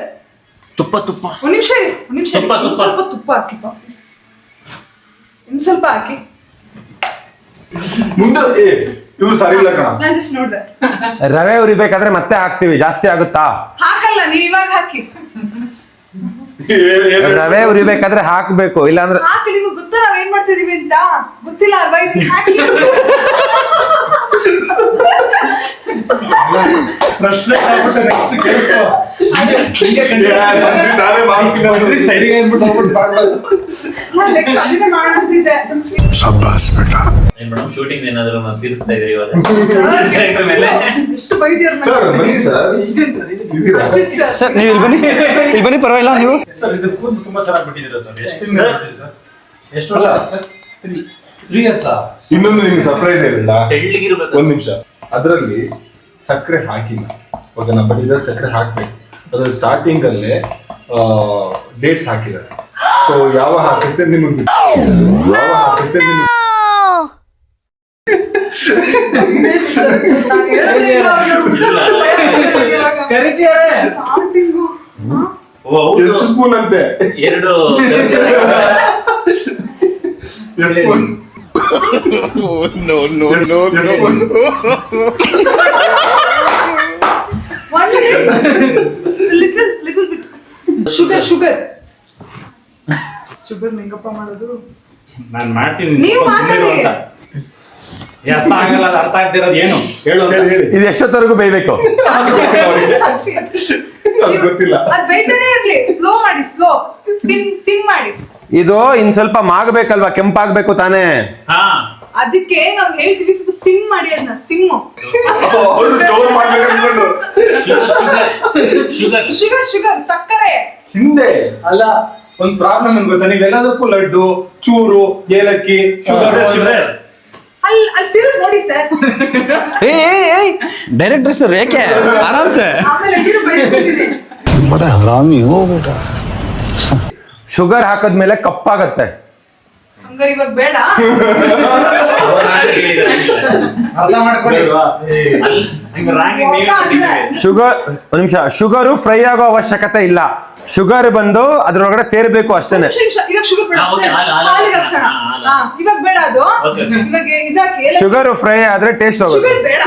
ತುಪ್ಪ ತುಪ್ಪ ಒಂದ್ ನಿಮಿಷ ಇರಿ, ಒಂದ್ ನಿಮಿಷ ಇರಿ. ತುಪ್ಪ, ಇನ್ನು ತುಪ್ಪ. ಸ್ವಲ್ಪ ತುಪ್ಪ ಹಾಕಿ ಪ್ಲೀಸ್. ಇನ್ನು ಸ್ವಲ್ಪ ಹಾಕಿ. ಮುಂದೆ ಇವ್ರು ಸರಿ ಇಲ್ಲ ಕಣ. ನಾನ್ ಜಸ್ಟ್ ನೋಡ್ದೆ. ರವೆ ಉರಿಬೇಕಾದ್ರೆ ಮತ್ತೆ ಹಾಕ್ತಿವಿ, ಜಾಸ್ತಿ ಆಗುತ್ತಾ? ಹಾಕಲ್ಲ, ನೀವ್ ಇವಾಗ ಹಾಕಿ. ರವೆ ಉರಿಬೇಕಾದ್ರೆ ಹಾಕ್ಬೇಕು, ಇಲ್ಲಾಂದ್ರೆ ಹಾಕಿ. ನಿಮ್ಗೆ ಗೊತ್ತಾ ನಾವ್ ಏನ್ ಮಾಡ್ತಿದೀವಿ ಅಂತ? ಗೊತ್ತಿಲ್ಲ ಅಲ್ವಾ? ಇದನ್ನ ಹಾಕಿ. ಪ್ರಶ್ನೆ ಆಗ್ಬಿಟ್ಟು next ಕೇಳಿಸ್ಕೊ. ಹಿಂಗೆ ನಾನೇ ಮಾಡ್ತೀನಿ. ಸೈಡಿಗೆ ಅಂದ್ಬಿಟ್ಟು ಹೋಗ್ಬಿಟ್ಟು ಮಾಡ್ಬಾರ್ದು. ನಾನ್ next ಅದನ್ನೇ ಮಾಡಂತಿದ್ದೆ. ಏನ್ ಮೇಡಮ್ ಶೂಟಿಂಗ್ ಏನಾದ್ರು ತೀರಿಸ್ತಾ ಇದ್ರಿ ಇವಾಗ? ಎಷ್ಟು ಬೈದಿಯರ್ ಸರ್ ಬನ್ನಿ ಸರ್. ಇದೀರಾ? ಸರ್ ನೀವು ಇಲ್ಲಿ ಬನ್ನಿ ಪರವಾಗಿಲ್ಲ ನೀವು. ಸರ್ ಇದು ಕೂದಲು ತುಂಬಾ ಚೆನ್ನಾಗಿ ಬಿಟ್ಟಿದ್ದೀರಾ ಸರ್. ಎಷ್ಟು ತಿಂಗಳು ಸರ್? ಮಾಡ್ತೀರಿ ಸರ್? ಎಷ್ಟು ವರ್ಷ ಸರ್? 3 years ಇನ್ನೊಂದು ನಿಮ್ಗೆ ಸರ್ಪ್ರೈಸ್ ಏನಿಲ್ಲ. ತೆಳ್ಳಗಿರ್ಬೇಕು. ಒಂದ್ ನಿಮಿಷ. ಅದರಲ್ಲಿ ಸಕ್ಕರೆ ಹಾಕಿಲ್ಲ. ಇವಾಗ ನಮ್ಮ ಬಡಿದ್ರೆ ಸಕ್ಕರೆ ಹಾಕ್ಬೇಕು. ಅದ್ರ ಸ್ಟಾರ್ಟಿಂಗ್ ಅಲ್ಲೇ ಡೇಟ್ಸ್ ಹಾಕಿದ್ದಾರೆ. ಸೊ ಯಾವ ಹಾಕಿಸ್ತೇನೆ ನಿಮಗೆ ಓ, ಹೌದು. ಎಷ್ಟು ಸ್ಪೂನ್ ಅಂತೆ? 2 ಎಷ್ಟು spoon? Little bit sugar sugar sugar ಹೆಂಗಪ್ಪ ಮಾಡೋದು? ನಾನು ಮಾಡ್ತೀನಿ. ನೀವು ಸ್ವಲ್ಪ ಸುಮ್ನಿರು ಮಾತಾಡಿ. ಅಂತ. ಅರ್ಥ ಆಗಲ್ಲ, ಅದು ಅರ್ಥ ಆಗ್ತಿರೋದು ಏನು ಹೇಳು ಅಂತ. ಹೇಳಿ. ಇದು ಎಷ್ಟೊತ್ತವರೆಗೂ ಬೇಯ್ಬೇಕು? ಅದು ಗೊತ್ತಿಲ್ಲ. ಅದ್ ಬೈತಾನೆ ಇರ್ಲಿ. ಸ್ಲೋ ಮಾಡಿ, ಸ್ಲೋ ಸಿಂಗ್ ಮಾಡಿ. ಇದು ಇನ್ ಸ್ವಲ್ಪ ಮಾಗಬೇಕಲ್ವಾ, ಕೆಂಪಾಗ್ಬೇಕು ತಾನೇ? ಹಾ ಅದಕ್ಕೆ ನಾವ್ ಹೇಳ್ತೀವಿ ಸ್ವಲ್ಪ ಸಿಂಗ್ ಮಾಡಿ, ಅದನ್ನ ಸಿಂಗ್. ಅವ್ರು ಜೋರ್ ಮಾಡ್ಬೇಕು ಅನ್ಕೊಂಡ್ರು. ಶುಗರ್ ಶುಗರ್ ಶುಗರ್ ಸಕ್ಕರೆ. ಹಿಂದೆ ಅಲ್ಲ ಒಂದ್ ಪ್ರಾಬ್ಲಮ್ ಏನ್ ಗೊತ್ತಾ? ನೀವೆಲ್ಲದಕ್ಕೂ ಲಡ್ಡು, ಚೂರು, ಏಲಕ್ಕಿ, ಶುಗರ್ ಶುಗರ್ ಅಲ್ಲಿ ತಿರುಗಿ ನೋಡಿ ಸರ್. ಏಯ್ ಡೈರೆಕ್ಟರ್ ಸರ್ ಯಾಕೆ ಆರಾಮ್ಸೆ. ಆಮೇಲೆ ಎಲ್ಲಿರು ಬಯಸ್ಕೊತೀನಿ. ಶುಗರ್ ಹಾಕದ್ಮೇಲೆ ಕಪ್ಪಾಗತ್ತೆ. ಹಂಗಾರೆ ಇವಾಗ ಬೇಡ. ಅರ್ಥ ಮಾಡ್ಕೊಳ್ಳಿ. ಶುಗರ್ ಒಂದ್ ನಿಮಿಷ, ಶುಗರು ಫ್ರೈ ಆಗೋ ಅವಶ್ಯಕತೆ ಇಲ್ಲ. ಶುಗರ್ ಬಂದು ಅದ್ರೊಳಗಡೆ ಸೇರ್ಬೇಕು ಅಷ್ಟೇನೆ. ನಿಮಿಷ ಇವಾಗ ಶುಗರ್ ಬೇಡ. ಹಾ, okay, ಹಾಲಿಗೆ ಹಾಕ್ಸೋಣ. ಹಾಲು. ಹಾ, ಇವಾಗ ಬೇಡ ಅದು. Okay. ಇವಾಗ ಇದಾಕಿ ಶುಗರ್ ಫ್ರೈ ಆದ್ರೆ ಟೇಸ್ಟ್ ಹೋಗುತ್ತೆ. ಶುಗರ್ ಬೇಡ.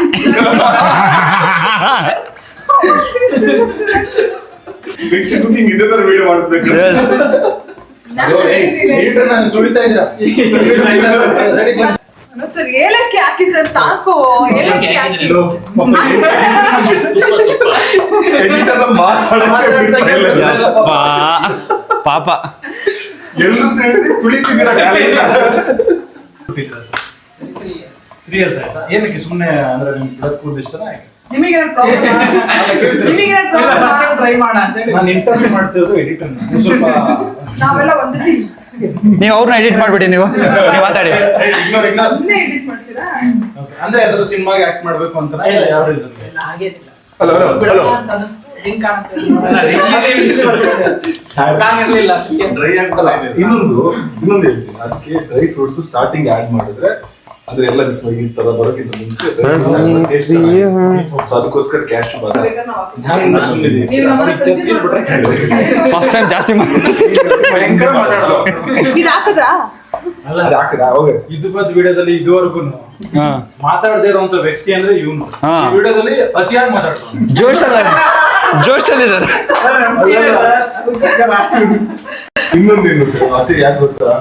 ನೆಕ್ಸ್ಟ್ ಕುಕಿಂಗ್ ಇದೇ ತರ ವಿಡಿಯೋ ಮಾಡಿಸ್ಬೇಕು. ನಾನು ಹೇಳಿಲ್ಲ. ನಾನು ತುಳಿತಾ ಇದ್ದೀರಾ? ಸರ್ ಏಲಕ್ಕಿ ಹಾಕಿ ಸರ್ ಸಾಕು ಏಲಕ್ಕಿ ಹಾಕಿ ಪಾಪ ಎಲ್ಲರೂ ಸೇರಿ ತುಳಿತಿದ್ದೀರಾ ಏನಕ್ಕೆ ಸುಮ್ಮನೆ ಅಂದ್ರೆ ನಿಮ್ಗೆ ಗಿಡದ ಇಷ್ಟನಾ ನಿಮಗೆ ಟ್ರೈ ಮಾಡ ಅಂತ ಹೇಳಿ ನಾನು ಇಂಟರ್ವ್ಯೂ ಮಾಡ್ತಿರೋದು ಎಡಿಟರ್ ಸ್ವಲ್ಪ ನಾವೆಲ್ಲ ಒಂದು ಟೀಮ್ ನೀವು ಅವ್ರನ್ನ ಎಡಿಟ್ ಮಾಡ್ಬಿಡಿ ನೀವು ಮಾತಾಡಿ ಇನ್ನೇ ಎಡಿಟ್ ಮಾಡ್ತೀರಾ ಅಂದ್ರೆ ಅದ್ರ ಸಿನಿಮಾಗೆ ಆಕ್ಟ್ ಮಾಡ್ಬೇಕು ಅಂತ ಯಾವ ರೀಸನ್ ಹಲೋ ಹಲೋ ಇನ್ನೊಂದು ಹೇಳ್ತೀನಿ ಅದಕ್ಕೆ ಡ್ರೈ ಫ್ರೂಟ್ಸ್ ಸ್ಟಾರ್ಟಿಂಗ್ ಆಡ್ ಮಾಡಿದ್ರೆ ಅಂದ್ರೆ ಎಲ್ಲ ಮಿಕ್ಸ್ ಆಗಿ ಈ ತರ ಬರೋಕ್ಕಿಂತ ಮುಂಚೆ ಅದಕ್ಕೋಸ್ಕರ ಕ್ಯಾಶ್ ನೀವು ನಮ್ಮನ್ನ ಫಸ್ಟ್ ಟೈಮ್ ಜಾಸ್ತಿ ಇದು ಹಾಕಿದ್ರಾ ಇದು ಬಂದ್ ವಿಡಿಯೋದಲ್ಲಿ ಇದುವರೆಗೂ ಮಾತಾಡದೇ ಇರುವಂತ ವ್ಯಕ್ತಿ ಅಂದ್ರೆ ಇವನು ವಿಡಿಯೋದಲ್ಲಿ ಅತಿಯಾಗಿ ಮಾತಾಡ್ತಾನೆ ಜೋಶಲ್ಲಿದ್ದಾರೆ ಇನ್ನೊಂದೇನು ಮತ್ತೆ ಯಾಕೆ ಗೊತ್ತಾ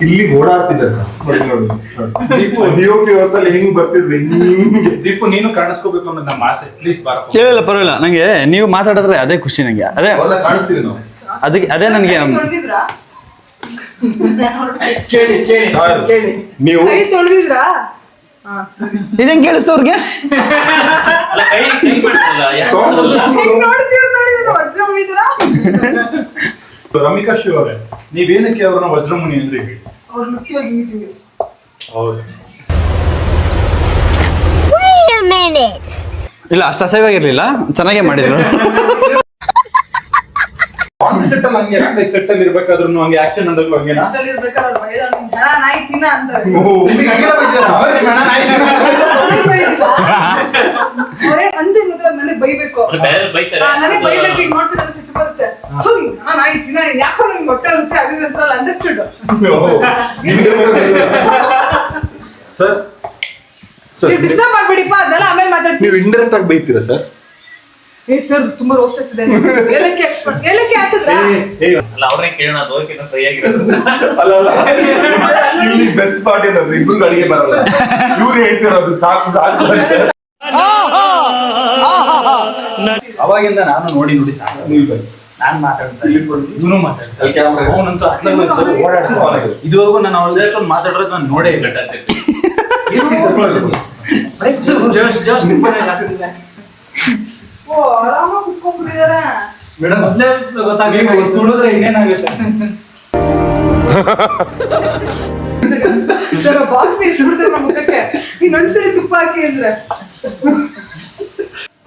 ಇಲ್ಲಿ ಓಡಾಡ್ತಿದ್ದಾರೆ ಡಿಒಪಿ ಹೊರತಲ್ಲಿ ಹೆಂಗ್ ಬರ್ತಿದ್ರಿ ದೀಪು ನೀನು ಕಾಣಿಸ್ಕೋಬೇಕು ಅನ್ನೋದು ನಮ್ಮ ಆಸೆ ಪ್ಲೀಸ್ ಬಾರ ಇಲ್ಲ ಪರವಾಗಿಲ್ಲ ನಂಗೆ ನೀವು ಮಾತಾಡಿದ್ರೆ ಅದೇ ಖುಷಿ ನಂಗೆ ಅದೇ ಕಾಣಿಸ್ತೀವಿ ನಾವು ಅದಕ್ಕೆ ಅದೇ ನನಗೆ ತೊಳೆದಿದ್ರಾ ನೀವು ಕೈ ತೊಳೆದಿದ್ರಾ ಹಾ ಸರಿ ಇದೇನ್ ಕೇಳಿಸ್ತವ್ರಿಗೆ ಹೆಂಗ್ ನೋಡ್ತೀರ ವಜ್ರ ಮುಗಿದ್ರಾ ರಮಿಕಾ ಶಿವ ಅವರೇ ನೀವೇನಕ್ಕೆ ಅವ್ರನ್ನ ವಜ್ರಮುನಿ ಅಂದ್ರೆ ಹೇಳಿ ಅವ್ರು ಮುಖ್ಯವಾಗಿ ಹಿಂಗಿದ್ದೀವಿ ಹೌದು ಇಲ್ಲ ಅಷ್ಟು ಅಸಹ್ಯವಾಗಿರ್ಲಿಲ್ಲ ಚೆನ್ನಾಗೇ ಮಾಡಿದ್ರು ಸೆಟ್ ಅಲ್ಲಿ ಹಂಗೆ ಸೆಟ್ ಅಲ್ಲಿ ಇರ್ಬೇಕಾದ್ರೂ ಹಂಗೆ ಆಕ್ಷನ್ ಅಂದಾಗ್ಲೂ ಹಂಗೇನಾ ಇರ್ಬೇಕಾದ್ರೆ ಅವ್ರು ಬೈದ ನಿಮ್ ಹಣ ನಾಯಿ ತಿನ್ನ ಅಂತಾರೆ ಅವರೇ ಅಂದೆ ಮೊದಲ ನನಗೆ ಬೈಬೇಕು ನನಗೆ ಬೈಬೇಕು ಈಗ ನೋಡ್ತಿದ್ರೆ ಸಿಟ್ಟು ಬರುತ್ತೆ ಹಣ ನಾಯಿ ತಿನ್ನ ಯಾಕೋ ನಿಮ್ಗೆ ಹೊಟ್ಟೆ ರುಚಿ ಆಗಿದೆ ಅಂತ ಅಂಡರ್ಸ್ಟುಡ್ ಸರ್ ನೀವು ಡಿಸ್ಟರ್ಬ್ ಮಾಡ್ಬಿಡಿಪ್ಪ ಅದೆಲ್ಲ ಆಮೇಲೆ ಮಾತಾಡ್ಸಿ ನೀವು ಇಂಡೈರೆಕ್ಟ್ ಆಗಿ ಬೈತೀರಾ ಸರ್ ಸರ್ ತುಂಬಾ ರೋಸ್ಟ್ ಆಗ್ತಿದೆ ಏಲಕ್ಕಿ ಎಕ್ಸ್ಪರ್ಟ್ ಏಲಕ್ಕಿ ಹಾಕಿದ್ರಾ ಅಲ್ಲ ಅವ್ರನ್ನೇ ಕೇಳೋಣ ಅದಕ್ಕಿಂತ ಫ್ರೈ ಆಗಿರೋದು ಅಲ್ಲ ಇಲ್ಲಿ ಬೆಸ್ಟ್ ಪಾರ್ಟ್ ಏನಂದ್ರೆ ಇಬ್ರು ಅಡಿಗೆ ಬರಲ್ಲ ಇವ್ರು ಹೇಳ್ತಿರೋದು ಸಾಕು ಸಾಕು ಅವಾಗಿಂದ ನಾನು ನೋಡಿ ಸಾಕು ನಾನ್ ಮಾತಾಡ್ತಾ ಇವನು ಮಾತಾಡ್ತಾ ಅವನಂತೂ ಓಡಾಡ್ತಾ ಇದುವರೆಗೂ ನಾನು ಅವ್ರ ಎಷ್ಟೊಂದು ಮಾತಾಡೋದು ನಾನು ನೋಡೇ ಇಲ್ಲ ಓ ಆರಾಮಾಗಿ ಕುತ್ಕೊಂಡ್ಬಿಟ್ಟಿದಾರ ಮೇಡಮ್ ಮೊದಲೇ ಗೊತ್ತಾಗ ತುಳಿದ್ರೆ ಇನ್ನೇನಾಗುತ್ತೆ ಬಾಕ್ಸ್ ಇಷ್ಟು ಬಿಡ್ತಾರೆ ನಮ್ಮ ಮುಖಕ್ಕೆ ಇನ್ನೊಂದ್ಸರಿ ತುಪ್ಪ ಹಾಕಿ ಅಂದ್ರೆ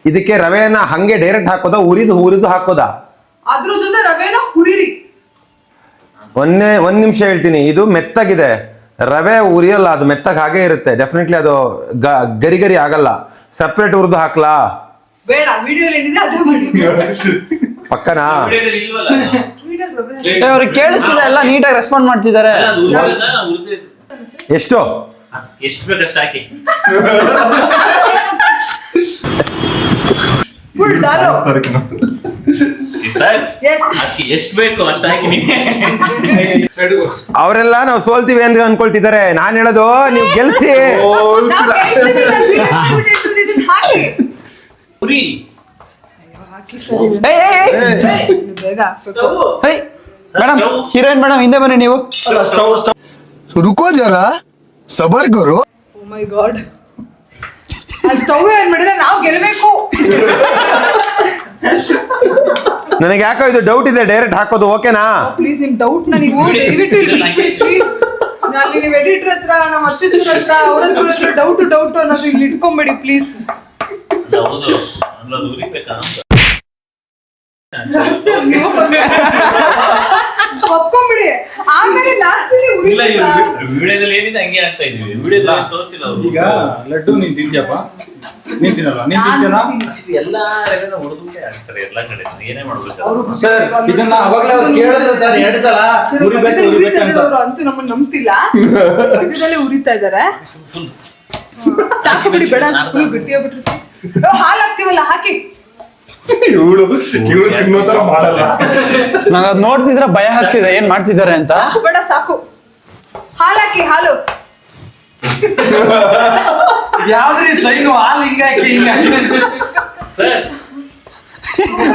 ಇದಕ್ಕೆ ರವೆಯನ್ನ ಹಂಗೆ ಡೈರೆಕ್ಟ್ ಹಾಕೋದಾ ಉರಿದು ಹಾಕೋದಾ ಅದ್ರ ಜೊತೆ ರವೆನ ಹುರಿರಿ ಒಂದ್ ನಿಮಿಷ ಹೇಳ್ತೀನಿ ಇದು ಮೆತ್ತಗಿದೆ ರವೆ ಉರಿಯಲ್ಲ ಅದು ಮೆತ್ತಗೆ ಹಾಗೆ ಇರುತ್ತೆ ಡೆಫಿನೆಟ್ಲಿ ಅದು ಗರಿ ಗರಿ ಆಗಲ್ಲ ಸಪ್ರೇಟ್ ಹುರಿದು ಹಾಕ್ಲಾ ಬೇಡ ವಿಡಿಯೋ ಏನಿದೆ ಅದೇ ಮಾಡಿ ಪಕ್ಕನಾ ಅವ್ರಿಗೆ ಕೇಳಿಸ್ತಿದೆ ಎಲ್ಲ ನೀಟಾಗಿ ರೆಸ್ಪಾಂಡ್ ಮಾಡ್ತಿದ್ದಾರೆ ಎಷ್ಟು ಎಷ್ಟು ಬೇಕಷ್ಟು ಹಾಕಿ ಫುಲ್ ಡಾಲು ಸರ್ ಎಸ್ ಅಕ್ಕಿ ಎಷ್ಟು ಬೇಕು ಅಷ್ಟು ಹಾಕಿ ನೀವು ಅವರೆಲ್ಲ ನಾವು ಸೋಲ್ತೀವಿ ಅಂತ ಅನ್ಕೊಳ್ತಿದ್ದಾರೆ ನಾನ್ ಹೇಳೋದು ನೀವು ಗೆಲ್ಸಿ ಹಾಕಿ ಪುರಿ ಬೇಗ ಮೇಡಮ್ ಹೀರೋಯಿನ್ ಮೇಡಮ್ ಹಿಂದೆ ಬನ್ನಿ ನೀವು रुको जरा सबर करो ಓ ಮೈ ಗಾಡ್ ಅಲ್ಲಿ ಸ್ಟವ್ ಏನ್ ಮಾಡಿದ್ರೆ ನಾವು ಗೆಲ್ಬೇಕು ನನಗೆ ಯಾಕೋ ಇದು ಡೌಟ್ ಇದೆ ಡೈರೆಕ್ಟ್ ಹಾಕೋದು ಓಕೆನಾ ಪ್ಲೀಸ್ ನಿಮ್ ಡೌಟ್ ನ ನೀವು ದಯವಿಟ್ಟು ಪ್ಲೀಸ್ ಅಲ್ಲಿ ನೀವು ಎಡಿಟರ್ ಹತ್ರ ನಮ್ಮ ಅರ್ಷಿತ್ ಹತ್ರ ಅವ್ರ ಹತ್ರ ಡೌಟ್ ಅನ್ನೋದು ಇಲ್ಲಿ ಇಟ್ಕೊಂಬೇಡಿ ಪ್ಲೀಸ್ ಹೌದು ಅನ್ನೋದು ಉರಿಬೇಕಾ ಒಪ್ಕೊಂಬಿಡಿ ಆಮೇಲೆ ಲಾಸ್ಟಲ್ಲಿ ಇಲ್ಲ ವಿಡಿಯೋದಲ್ಲಿ ಏನಿದೆ ಹಂಗೆ ಆಗ್ತಾ ಇದೀವಿ ವಿಡಿಯೋದಲ್ಲಿ ತೋರಿಸಿಲ್ಲ ಅವರು ಈಗ ಲಡ್ಡು ನೀನ್ ತಿಂತ್ಯಪ್ಪ ನೀನ್ ತಿನ್ನಲ್ಲ ನೀನ್ ತಿಂತೀನಾ ಎಲ್ಲಾ ರೆವೆನ ಹೊಡೆದುಂಟೆ ಆಗ್ತಾರೆ ಎಲ್ಲಾ ಕಡೆ ಏನೇ ಮಾಡ್ಬೇಕು ಸರ್ ಇದನ್ನ ಅವಾಗಲೇ ಅವ್ರು ಕೇಳಿದ್ರು ಸರ್ 2 ಸಲ ಉರಿಬೇಕಂತ ಅಂತೂ ನಮ್ಮನ್ನ ನಂಬ್ತಿಲ್ಲ ಮಧ್ಯದಲ್ಲೇ ಉರಿತಾ ಇದಾರೆ ಸಾಕು ಬಿಡಿ ಬೇಡ ಫುಲ್ ಗಟ್ಟಿಯಾಗ್ಬಿಟ್ರೆ ಹಾಲು ಹಾಕ್ತಿವಲ್ಲ ಹಾಕಿ ಇವಳು ತಿನ್ನೋ ತರ ಮಾಡಲ್ಲ ನಂಗೆ ಅದ್ ನೋಡ್ತಿದ್ರೆ ಭಯ ಆಗ್ತಿದೆ ಏನ್ ಮಾಡ್ತಿದ್ದಾರೆ ಅಂತ ಬೇಡ ಸಾಕು ಹಾಲು ಹಾಕಿ ಹಾಲು ಯಾವ್ದ್ರಿ ಸೈನು ಹಾಲು ಹಿಂಗಾಕಿ ಸರ್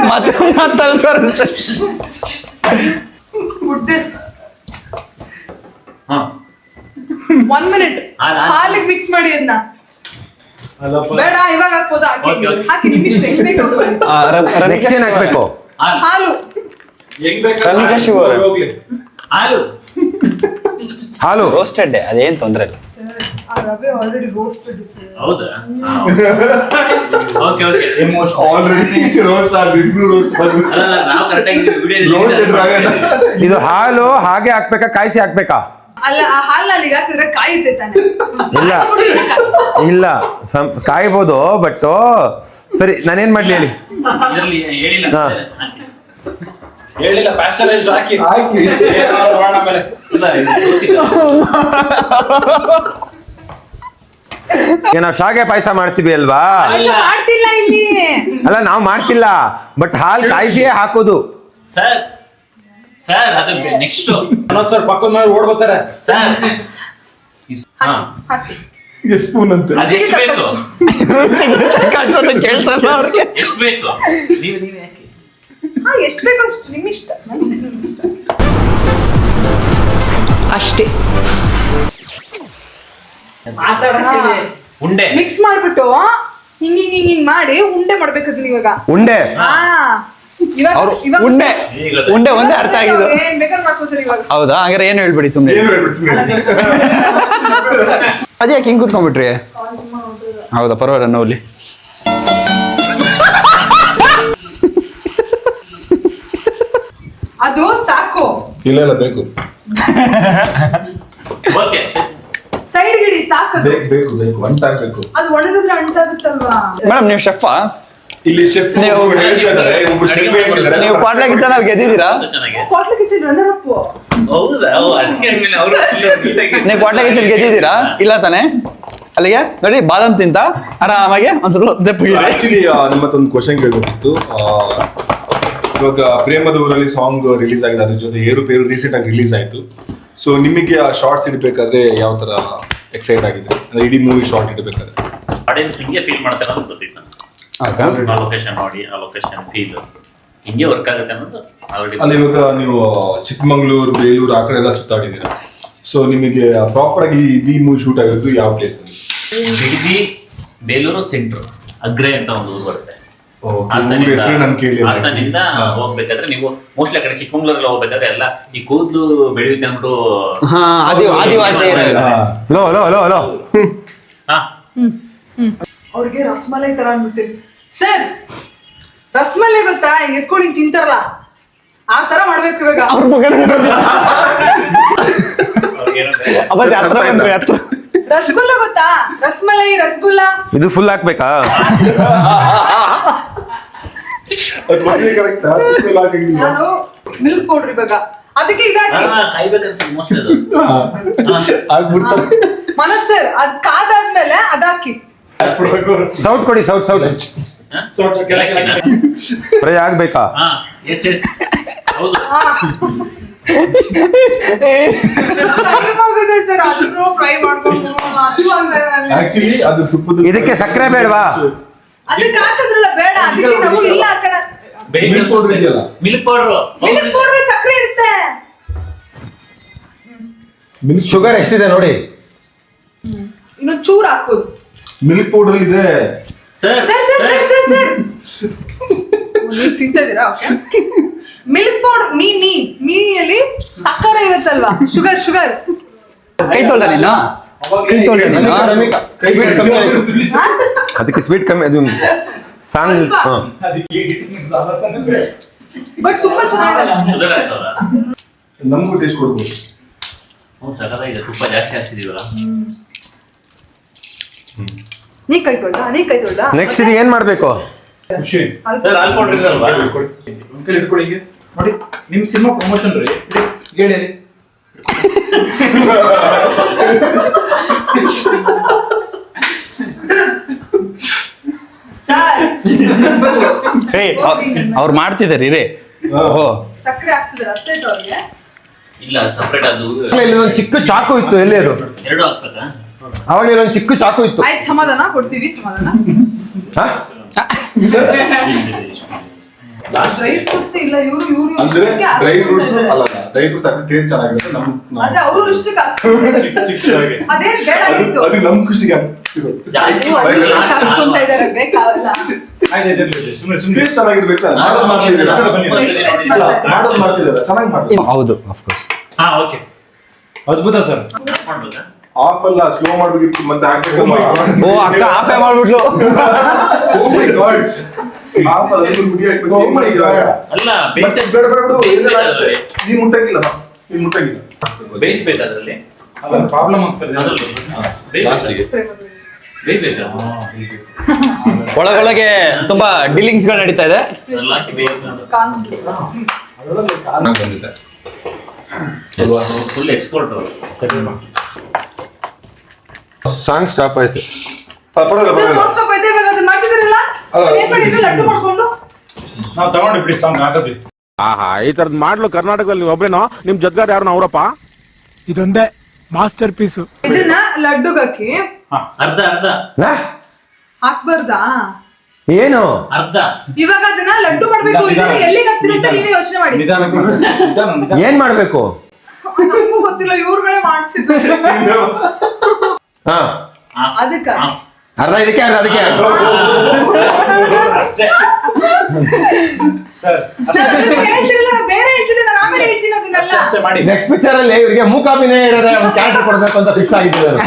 ಮತ್ತೆ ತೋರಿಸ್ತೆ. ಹಾ 1 minute ಹಾಲಿಗೆ ಮಿಕ್ಸ್ ಮಾಡಿ ಅದನ್ನ. ಬೇಡ ಇವಾಗ ಹಾಕ್ಬೋದಾ? Okay, okay. ಹಾಕಿ ನಿಮ್ ಇಷ್ಟ ಹೆಂಗ್ ಬೇಕು ಹಾಕ್ಕೊಳ್ಳಿ. ನೆಕ್ಸ್ಟ್ ಏನ್ ಹಾಕ್ಬೇಕು? ಹಾಲು ರಮಿಕಾ ಶಿವ ಅವರೇ. ಹಾಲು ಹಾಲು ರೋಸ್ಟೆಡ್ ಅದೇನ್ ತೊಂದ್ರೆ ಇಲ್ಲ. ಆ ರವೆ ಆಲ್ರೆಡಿ ರೋಸ್ಟೆಡ್ ಸರ್. ಹೌದಾ? Okay okay. ಆಲ್ರೆಡಿ ರೋಸ್ಟ್ ಆಗಿ ರೋಸ್ಟ್ ಆಗಿ ಅಲ್ಲ ನಾವು ಕರೆಕ್ಟಾಗಿ ರೋಸ್ಟೆಡ್ ರಾಗಿ. ಇದು ಹಾಲು ಹಾಗೆ ಹಾಕ್ಬೇಕಾ ಕಾಯಿಸಿ ಹಾಕ್ಬೇಕಾ? ಅಲ್ಲ ಆ ಹಾಲ್ ಅಲ್ಲಿಗೆ ಹಾಕಿದ್ರೆ ಕಾಯುತ್ತೆ ತಾನೆ. ಇಲ್ಲ ಇಲ್ಲ ಕಾಯ್ಬೋದು ಬಟ್ ಸರಿ ನಾನೇನ್ ಮಾಡ್ಲಿ ಹೇಳಿ? ಇದರಲ್ಲಿ ಹೇಳಿಲ್ಲ ಹಾ. ಹೇಳಿಲ್ಲ ಪ್ಯಾಸ್ಚರೈಸ್ ಹಾಕಿ ಹಾಕಿ ನೋಡೋಣ ಆಮೇಲೆ. ನಾವು ಶಾವಿಗೆ ಪಾಯಸ ಮಾಡ್ತೀವಿ ಅಲ್ವಾ? ಪಾಯಸ ಮಾಡ್ತಿಲ್ಲ ಇಲ್ಲಿ. ಅಲ್ಲ ನಾವು ಮಾಡ್ತಿಲ್ಲ ಬಟ್ ಹಾಲು ಕಾಯಿಸಿಯೇ ಹಾಕೋದು. ಸರ್ ಸರ್ ಅದು ನೆಕ್ಸ್ಟ್ ಸರ್ ಪಕ್ಕದ ಮೇಲೆ ಓಡ್ ಬರ್ತಾರೆ. ಸರ್ ಹಾ ಹಾಕಿ ಎಷ್ಟು ಸ್ಪೂನ್ ಅಂತ ಅದೆಷ್ಟು ಬೇಕು? ಕೇಳ್ಸಲ್ಲ ಅವ್ರಿಗೆ. ಎಷ್ಟು ಬೇಕು? ನೀವೇ ಹಾಕಿ. ಹಾ ಎಷ್ಟು ಬೇಕು ಅಷ್ಟು ನಿಮ್ ಇಷ್ಟ. ಅಷ್ಟೇ. ಉಂಡೆ ಮಿಕ್ಸ್ ಮಾಡ್ಬಿಟ್ಟು ಹಿಂಗ್ ಮಾಡಿ ಉಂಡೆ ಮಾಡ್ಬೇಕದು ಇವಾಗ. ಉಂಡೆ ಹಾ ಇವಾಗ ಅವ್ರು ಇವಾಗ ಉಂಡೆ ಉಂಡೆ ಒಂದೇ ಅರ್ಥ ಆಗಿದ್ದು. ಏನ್ ಬೇಕಾದ್ರೆ ಮಾಡ್ಕೊತಾರೆ ಇವಾಗ. ಹೌದಾ? ಹಂಗಾರೆ ಏನು ಹೇಳ್ಬೇಡಿ ಸುಮ್ಮನೆ. ಏನು ಹೇಳ್ಬಿಟ್ಟು ಸುಮ್ಮನೆ ಅದ್ಯಾಕೆ ಹಿಂಗ್ ಕೂತ್ಕೊಂಡ್ಬಿಟ್ರಿ? ಹೌದಾ, ಪರವಾಗಿಲ್ಲ ನೋಡ್ಲಿ. ಅದು ಸಾಕು. ಇಲ್ಲ ಇಲ್ಲ ಬೇಕು ಓಕೆ. ಸೈಡ್ ಗಿಡಿ ಸಾಕದು. ಬೇಕು ಬೇಕು ಬೇಕು ಅಂಟಾಗ್ಬೇಕು. ಅದು ಒಣಗಿದ್ರೆ ಅಂಟಾಗುತ್ತಲ್ವಾ? ಮೇಡಮ್ ನೀವು ಶೆಫಾ? ಇಲ್ಲಿ ಶೆಫ್ ಹೇಳ್ತಿದ್ದಾರೆ, ಒಬ್ಬ ಶೆಫ್ ಹೇಳ್ತಿದ್ದಾರೆ. ನೀವು ಕ್ವಾಡ್ಲ ಕಿಚನ್ ಅಲ್ಲಿ ಗೆದ್ದಿದ್ದೀರಾ? ಚೆನ್ನಾಗಿ ಕ್ವಾಟ್ಲ ಕಿಚನ್ ರನ್ನರ್ ಅಪ್. ಹೌದಾ? ಅದಕ್ಕೆ ಆದ್ಮೇಲೆ ಅವರು ನೀವು ಕ್ವಾಡ್ಲ ಕಿಚನ್ ಗೆದ್ದಿದ್ದೀರಾ? ಇಲ್ಲ ತಾನೆ? ಅಲ್ಲಿಗೆ ನೋಡಿ ಬಾದಾಮ್ ತಿಂತ ಆರಾಮಾಗಿ ಒಂದ್ ಸ್ವಲ್ಪ ದೆಪ್ಪಗಿರಿ. ಆಕ್ಚುಲಿ ನಿಮ್ಮ ಹತ್ರ ಒಂದು ಕ್ವಶನ್ ಕೇಳ್ಬೇಕಿತ್ತು. ಇವಾಗ ಪ್ರೇಮದ ಊರಲ್ಲಿ ಸಾಂಗ್ ರಿಲೀಸ್ ಆಗಿದೆ, ಅದ್ರ ಜೊತೆ ಏರುಪೇರು ರೀಸೆಂಟ್ ಆಗಿ ರಿಲೀಸ್ ಆಯ್ತು. ಸೊ ನಿಮಗೆ ಆ ಶಾರ್ಟ್ಸ್ ಇಡಬೇಕಾದ್ರೆ ಯಾವ ತರ ಎಕ್ಸೈಟ್ ಆಗಿದೆ? ಅಂದ್ರೆ ಇಡೀ ಮೂವಿ ಶಾರ್ಟ್ ಇಡಬೇಕಾದ್ರೆ ಆಡಿಯನ್ಸ್ ಹಿಂಗೆ ಫೀಲ್ ಮಾಡ್ತಾರೆ ಅಂತ ಗೊತ್ತಿತ್ತು. ಆ ಲೊಕೇಶನ್ ನೋಡಿ, ಆ ಲೊಕೇಶನ್ ಫೀಲ್ ಹಿಂಗೆ ವರ್ಕ್ ಆಗುತ್ತೆ ಅನ್ನೋದು ಆಲ್ರೆಡಿ. ಅಲ್ಲಿ ಇವಾಗ ನೀವು ಚಿಕ್ಕಮಂಗ್ಳೂರು, ಬೇಲೂರು ಆ ಕಡೆ ಎಲ್ಲ ಸುತ್ತಾಡಿದ್ದೀರಾ. ಸೊ ನಿಮಗೆ ಪ್ರಾಪರ್ ಆಗಿ ಇಡೀ ಮೂವಿ ಶೂಟ್ ಆಗಿರೋದು ಯಾವ ಪ್ಲೇಸ್ ಅಲ್ಲಿ? ಬಿಡದಿ, ಬೇಲೂರು ಸೆಂಟ್ರ್, ಅಗ್ರೆ ಅಂತ ಒಂದು ಊರು ಬರುತ್ತೆ. ಹೆಸರು ನಾನು ಕೇಳಿಲ್ಲ. ಹಾಸನಿಂದ ಹೋಗ್ಬೇಕಾದ್ರೆ ನೀವು ಮೋಸ್ಟ್ಲಿ ಆ ಕಡೆ ಚಿಕ್ಕಮಂಗ್ಳೂರಲ್ಲಿ ಹೋಗ್ಬೇಕಾದ್ರೆ ಎಲ್ಲ ಈ ಕೂದಲು ಬೆಳೆಯುತ್ತೆ ಅಂದ್ಬಿಟ್ಟು ಆದಿವಾಸಿ ಲೋ ಲೋ ಲೋ ಲೋ ಹಾ ಅವ್ರಿಗೆ ರಸಮಲೈ ತರ ಅನ್ಬಿಡ್ತೀವಿ ಸರ್. ರಸಮಲೈ ಗೊತ್ತಾ? ಹಿಂಗ್ ಎತ್ಕೊಂಡು ಹಿಂಗ್ ತಿಂತಾರಲ್ಲ ಆ ತರ ಮಾಡ್ಬೇಕು ಇವಾಗ. ಅವ್ರ ಮಗ ರಸಗುಲ್ಲ ಗೊತ್ತಾ? ರಸಮಲೈ ರಸಗುಲ್ಲ. ಇದು ಫುಲ್ ಹಾಕ್ಬೇಕಾ? ನಾನು ಮಿಲ್ಕ್ ಪೌಡರ್ ಇವಾಗ ಅದಕ್ಕೆ ಇದಾಕಿ ಕಾಯ್ಬೇಕನ್ಸುತ್ತೆ ಮೋಸ್ಟ್ಲಿ ಅದು. ಆಗ್ಬಿಡ್ತಾರೆ. ಮನೋಜ್ ಸರ್ ಅದ್ ಕಾದಾದ್ಮೇಲೆ ಅದಾಕಿ. ಸೌಟ್ ಕೊಡಿ, ಸೌಟ್ ಸೌಟ್ ಫ್ರೈ ಆಗ್ಬೇಕಾ? ಹಾ ಎಸ್ ಎಸ್ ಹೌದು. ಟೈಮ್ ಆಗಿದೆ ಸರ್, ಅದನ್ನು ಫ್ರೈ ಮಾಡ್ಕೊಂಡು ಅಷ್ಟು ಅಂದ್ರೆ ಆಕ್ಚುಲಿ ಅದು ತುಪ್ಪದ ಇದಕ್ಕೆ ಸಕ್ಕರೆ ಬೇಡವಾ? ಅದಕ್ಕೆ ಹಾಕಿದ್ರಲ್ಲ ಬೇಡ, ಅದಕ್ಕೆ ನಾವು ಇಲ್ಲ ಆ ಕಡೆ ಮಿಲ್ಕ್ ಪೌಡರ್ ಇದೆಯಲ್ಲ, ಮಿಲ್ಕ್ ಪೌಡರ್ ಮಿಲ್ಕ್ ಪೌಡರ್ ಸಕ್ಕರೆ ಇರುತ್ತೆ. ಶುಗರ್ ಎಷ್ಟಿದೆ ನೋಡಿ. ಇನ್ನೊಂದು ಚೂರು ಹಾಕೋದು. ಮಿಲ್ಕ್ ಪೌಡರ್ ಇದೆ sir sir sir sir sir sir ನೀವು ತಿಂತಿದ್ದೀರಾ? ಓಕೆ. ಮಿಲ್ಕ್ ಪೌಡರ್ ಮೀಯಲ್ಲಿ ಸಕ್ಕರೆ ಇರುತ್ತಲ್ವಾ, ಶುಗರ್ ಶುಗರ್. ಕೈ ತೊಳ್ದ ನೀನು? ಕೈ ತೊಳ್ದ ನೀನು? ಕೈ ಬಿಟ್ಟು ಕಮ್ಮಿ ಆಯ್ತು. ಅದಕ್ಕೆ ಸ್ವೀಟ್ ಕಮ್ಮಿ, ಅದು ಸಣ್ಣ. ಬಟ್ ತುಂಬಾ ಚೆನ್ನಾಗಿದೆ. ಶುಗರ್ ಆಗ್ತದ? ನಮಗೂ ಟೇಸ್ಟ್ ಕೊಡ್ಬೋದು. ಹ್ಞೂ ಸಕತ್ತಾಗಿದೆ, ತುಪ್ಪ ಜಾಸ್ತಿ ಹಾಕ್ತಿದೀವಲ್ಲ. ನೀ ಕೈ ತೊಳ್ದ? ನೆಕ್ಸ್ಟ್ ಇದು ಏನ್ ಮಾಡ್ಬೇಕು? ಸರ್ ಹಾಲ್ ಪೌಡರ್ ಅಲ್ವಾ? ಒಂದ್ ಕೈ ಇಟ್ಕೊಳ್ಳಿ ಹಿಂಗೆ ನೋಡಿ. ನಿಮ್ ಸಿನಿಮಾ ಪ್ರಮೋಷನ್ ರೀ, ಹೇಳಿ. ಸರ್ ಅವ್ರು ಮಾಡ್ತಿದಾರೆ ರೇ. ಓ ಸಕ್ಕರೆ ಹಾಕ್ತಿದ್ದಾರೆ ಅಷ್ಟೇ ಅವ್ರಿಗೆ. ಇಲ್ಲ ಸಪ್ರೇಟ್ ಅದು ಇಲ್ಲಿ ಒಂದು ಚಿಕ್ಕ ಚಾಕು ಇತ್ತು, ಎಲ್ಲಿ ಅದು? ಎರಡು ಹಾಕ್ಬೇಕಾ? ಅವಾಗ ಇಲ್ಲೊಂದು ಚಿಕ್ಕ ಚಾಕು ಇತ್ತು. ಆಯ್ತು, ಸಮಾಧಾನ ಕೊಡ್ತೀವಿ, ಸಮಾಧಾನ. ಹಾ? ಡ್ರೈ ಫ್ರೂಟ್ಸ್ ಇಲ್ಲ, ಇವ್ರು ಅಂದ್ರೆ ಡ್ರೈ ಫ್ರೂಟ್ಸ್ ಅಲ್ಲ, ಡ್ರೈ ಫ್ರೂಟ್ಸ್ ಹಾಕಿ ಟೇಸ್ಟ್ ಚೆನ್ನಾಗಿರುತ್ತೆ. ಅದೇ ಅವರು ಇಷ್ಟಕ್ಕೆ ಅದೇ ಬೇಡ ಆಗಿತ್ತು. ಅದು ನಮ್ ಖುಷಿಗೆ ಆಗ್ತಿರುತ್ತೆ. ಹಾಕ್ಸ್ಕೊಂತ ಇದಾರೆ, ಬೇಕಾವಲ್ಲ. ಟೇಸ್ಟ್ ಚೆನ್ನಾಗಿರ್ಬೇಕು. ಮಾಡೋದು ಮಾಡ್ತಿದ್ದಾರೆ, ಚೆನ್ನಾಗಿ ಮಾಡ್ತಾರೆ. ಹೌದು ಅಫ್ಕೋರ್ಸ್. ಹಾ ಓಕೆ, ಅದ್ಭುತ ಸರ್. ಮಾಡ್ಬೋದಾ? ಆಫ್ ಅಲ್ಲ, ಸ್ಲೋ ಮಾಡ್ಬೇಕಿತ್ತು, ಮತ್ತೆ ಹಾಕ್ಬೇಕು. ಓ ಅಕ್ಕ ಆಫೇ ಮಾಡ್ಬಿಟ್ಲು. ಆಫ್ ಅಲ್ಲ, ಮುಡಿ ಹಾಕ್ಬೇಕು. ಅಲ್ಲ ಬೇಡ ಬೇಡ ಬೇಡ, ನೀನ್ ಮುಟ್ಟಂಗಿಲ್ಲ, ನೀನ್ ಮುಟ್ಟಂಗಿಲ್ಲ. ಬೇಯಿಸ್ಬೇಕಾದ್ರಲ್ಲಿ ಪ್ರಾಬ್ಲಮ್ ಆಗ್ತದೆ. ಬೇಯ್ಬೇಕಾ? ಒಳಗೊಳಗೆ ತುಂಬಾ ಡೀಲಿಂಗ್ಸ್ಗಳು ನಡೀತಾ ಇದೆ. ಅದ್ರಲ್ಲಿ ಹಾಕಿ ಬೇಯ್ಬೇಕು. ಬಂದಿದೆ ಫುಲ್ ಎಕ್ಸ್ಪೋರ್ಟ್ ಅವರು. ಸಾಂಗ್ ಸ್ಟಾಪ್ ಆಯ್ತು. ಲಡ್ಡು ಮಾಡ್ಕೊಂಡು ನಾವು ತಗೊಂಡು ಬಿಡಿ ಸಾಂಗ್ ಹಾಕದ್ವಿ. ಆಹಾ, ಈ ತರದ್ ಮಾಡ್ಲು ಕರ್ನಾಟಕದಲ್ಲಿ ನೀವು ಒಬ್ರೇನೋ? ನಿಮ್ ಜೊತೆಗಾರ ಯಾರು ಅವರಪ್ಪ? ಇದೊಂದೇ ಮಾಸ್ಟರ್ ಪೀಸು. ಇದನ್ನ ಲಡ್ಡುಗಕ್ಕಿ ಅರ್ಧ ಅರ್ಧ ಹಾಕ್ಬಾರ್ದಾ? ಏನು ಅರ್ಧ. ಇವಾಗ ಅದನ್ನ ಲಡ್ಡು ಮಾಡ್ಬೇಕು. ಇದನ್ನ ಎಲ್ಲಿಗೆ ಹತ್ತಿರುತ್ತೆ ನೀವೇ ಯೋಚನೆ ಮಾಡಿ. ಏನ್ ಮಾಡ್ಬೇಕು? ನಮಗೂ ಗೊತ್ತಿಲ್ಲ, ಇವ್ರುಗಳೇ ಮಾಡಿಸಿದ್ರು. ಹಾ, ಅದಕ್ಕ ಅರ್ಧ ಇದಕ್ಕೆ ಅರ್ಧ ಅದಕ್ಕೆ. ಅಷ್ಟೇ. ಹೇಳ್ತಿರಲ್ಲ, ಬೇರೆ ಹೇಳ್ತೀನಿ, ನಾನು ಆಮೇಲೆ ಹೇಳ್ತೀನಿ ಅದನ್ನೆಲ್ಲ. ನೆಕ್ಸ್ಟ್ ಪಿಕ್ಚರ್ ಅಲ್ಲಿ ಇವರಿಗೆ ಮೂಕಾಭಿನಯ ಇರೋದೇ ಒಂದು ಕ್ಯಾರೆಕ್ಟರ್ ಕೊಡ್ಬೇಕು ಅಂತ ಫಿಕ್ಸ್ ಆಗಿದ್ದಾರೆ.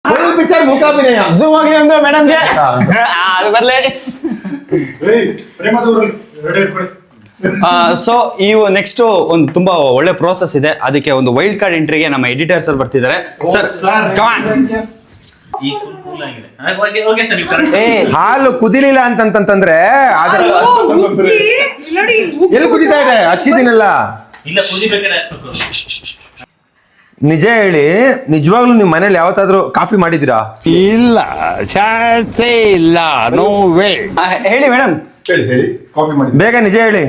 Full picture ಮೂಕಾಭಿನಯ. ಝೂಮ್ ಆಗ್ಲಿ ಒಂದು ಮೇಡಮ್ಗೆ ಅದು ಬರ್ಲಿ. ಸೊ ಈ ನೆಕ್ಸ್ಟ್ ಒಂದು ತುಂಬಾ ಒಳ್ಳೆ ಪ್ರೋಸೆಸ್ ಇದೆ. ಅದಕ್ಕೆ ಒಂದು ವೈಲ್ಡ್ ಕಾರ್ಡ್ ಎಂಟ್ರಿಗೆ ನಮ್ಮ ಎಡಿಟರ್ ಸರ್ ಬರ್ತಿದ್ದಾರೆ. Sir come on. ಈಗ ಫುಲ್ ಕೂಲ್ ಆಗಿದೆ. ಓಕೆ ಓಕೆ ಸರ್, ನೀವು ಕರೆಕ್ಟ್. ಹಾಲು ಕುದಿಲಿಲ್ಲ ಅಂತಂತಂದ್ರೆ ಅಯ್ಯೋ, ಉಕ್ಕಿ, ನೋಡಿ, ಉಕ್ಕಿ ಎಲ್ಲಿ ಕುದಿತಾ ಇದೆ? ಹಚ್ಚಿದ್ದೀನಲ್ಲ. ಇಲ್ಲ, ಕುದಿಬೇಕಾದ್ರೆ ಹಾಕ್ಬೇಕು. ನಿಜ ಹೇಳಿ, ನಿಜವಾಗ್ಲೂ ನಿಮ್ ಮನೇಲಿ ಯಾವತ್ತಾದ್ರೂ ಕಾಫಿ ಮಾಡಿದಿರಾ? ಇಲ್ಲ, ಚಾನ್ಸೇ ಇಲ್ಲ. No way. ಹೇಳಿ ಮೇಡಮ್. ಹೇಳಿ ಕಾಫಿ ಮಾಡಿ. ಬೇಗ ನಿಜ ಹೇಳಿ.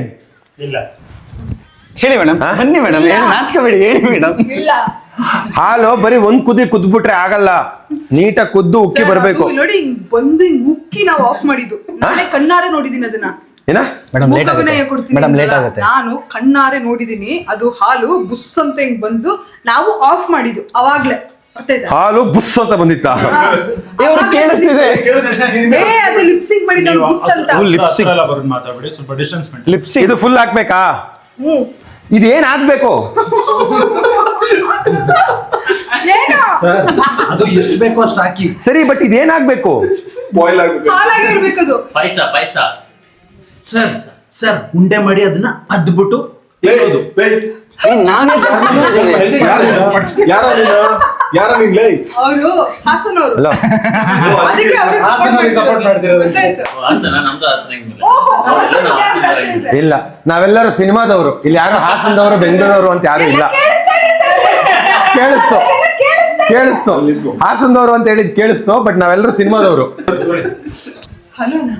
ಹೇಳಿ ಮೇಡಮ್, ಬನ್ನಿ ಮೇಡಮ್, ಹೇಳಿ, ನಾಚ್ಕೋಬೇಡಿ, ಹೇಳಿ ಮೇಡಮ್. ಇಲ್ಲ. ಹಾಲು ಬರೀ ಒಂದ್ ಕುದಿ ಕುದ್ಬಿಟ್ರೆ ಆಗಲ್ಲ, ನೀಟಾಗಿ ಕುದ್ದು ಉಕ್ಕಿ ಬರ್ಬೇಕು. ಅದು ನೋಡಿ, ಹಿಂಗ್ ಬಂದು ಹಿಂಗ್ ಉಕ್ಕಿ ನಾವು ಆಫ್ ಮಾಡಿದ್ದು. ನಾನೇ ಕಣ್ಣಾರೆ ನೋಡಿದೀನಿ ಅದನ್ನ. ಏನ ಮೇಡಮ್ ಲೇಟ್ ಆಗುತ್ತೆ. ಮೂಕಾಭಿನಯ ಕೊಡ್ತೀನಿ ಮೇಡಮ್ ಲೇಟ್ ಅಂದ್ರಲ್ಲ, ಆಗುತ್ತೆ. ನಾನು ಕಣ್ಣಾರೆ ನೋಡಿದೀನಿ. ಅದು ಹಾಲು ಬುಸ್ ಅಂತ ಹಿಂಗ್ ಬಂದು ನಾವು ಆಫ್ ಮಾಡಿದ್ದು ಅವಾಗ್ಲೇ. ಗೊತ್ತಾಯ್ತಾ? ಹಾಲು ಬುಸ್ ಅಂತ ಬಂದಿತ್ತ? ಇವ್ರು ಕೇಳಿಸ್ತಿದೆ. ಅದು ಲಿಪ್ಸಿಂಗ್ ಮಾಡಿದ್ದು ಬುಸ್ ಅಂತ. ಮಾತಾಡ್ಬಿಡಿ, ಸ್ವಲ್ಪ ಡಿಸ್ಟೆನ್ಸ್ ಮಾಡಿ. ಲಿಪ್ಸಿಂಗ್ ಇದು ಫುಲ್ ಹಾಕ್ಬೇಕಾ? ಹ್ಮ್. ಇದೇನ್ ಹಾಕ್ಬೇಕು? ಏನು? ಅದು ಎಷ್ಟು ಬೇಕೋ ಅಷ್ಟು ಹಾಕಿ. ಸರಿ, ಬಟ್ ಇದೇನ್ ಹಾಕ್ಬೇಕು? ಬಾಯ್ಲ್ ಆಗ್ಬೇಕು. ಹಾಲಾಗಿರ್ಬೇಕದು. ಪಾಯಸ ಪಾಯಸ. ಸರ್ ಸರ್, ಉಂಡೆ ಮಾಡಿ ಅದನ್ನ ಅದ್ಬಿಟ್ಟು ನಾವೇ ಯಾರ ನೀನ್ ಲೈ? ಅವರು ಹಾಸನವರು. ಅಲ್ಲ, ಅದಕ್ಕೆ ಅವ್ರಿಗೆ ಸಪೋರ್ಟ್ ಮಾಡ್ತಿರೋದು. ಗೊತ್ತಾಯ್ತು. ಹಾಸನ, ನಮ್ದು ಹಾಸನ ಹಿಂಗಿಲ್ಲ. ಓಹೋ, ಅವರೆಲ್ಲ ನಾವು ಹಾಸನ ಹಾಸನ ಬರಂಗಿಲ್ಲ. ಇಲ್ಲ, ನಾವೆಲ್ಲರೂ ಸಿನಿಮಾದವರು. ಇಲ್ಲಿ ಯಾರು ಹಾಸನದವರು, ಬೆಂಗಳೂರವರು ಅಂತ ಯಾರು ಇಲ್ಲ. ಕೇಳಿಸ್ತು ಕೇಳಿಸ್ತು, ಹಾಸನದವರು ಅಂತ ಹೇಳಿದ್ ಕೇಳಿಸ್ತು, ಬಟ್ ನಾವೆಲ್ಲರೂ ಸಿನಿಮಾದವರು. ಹಲೋನಾ?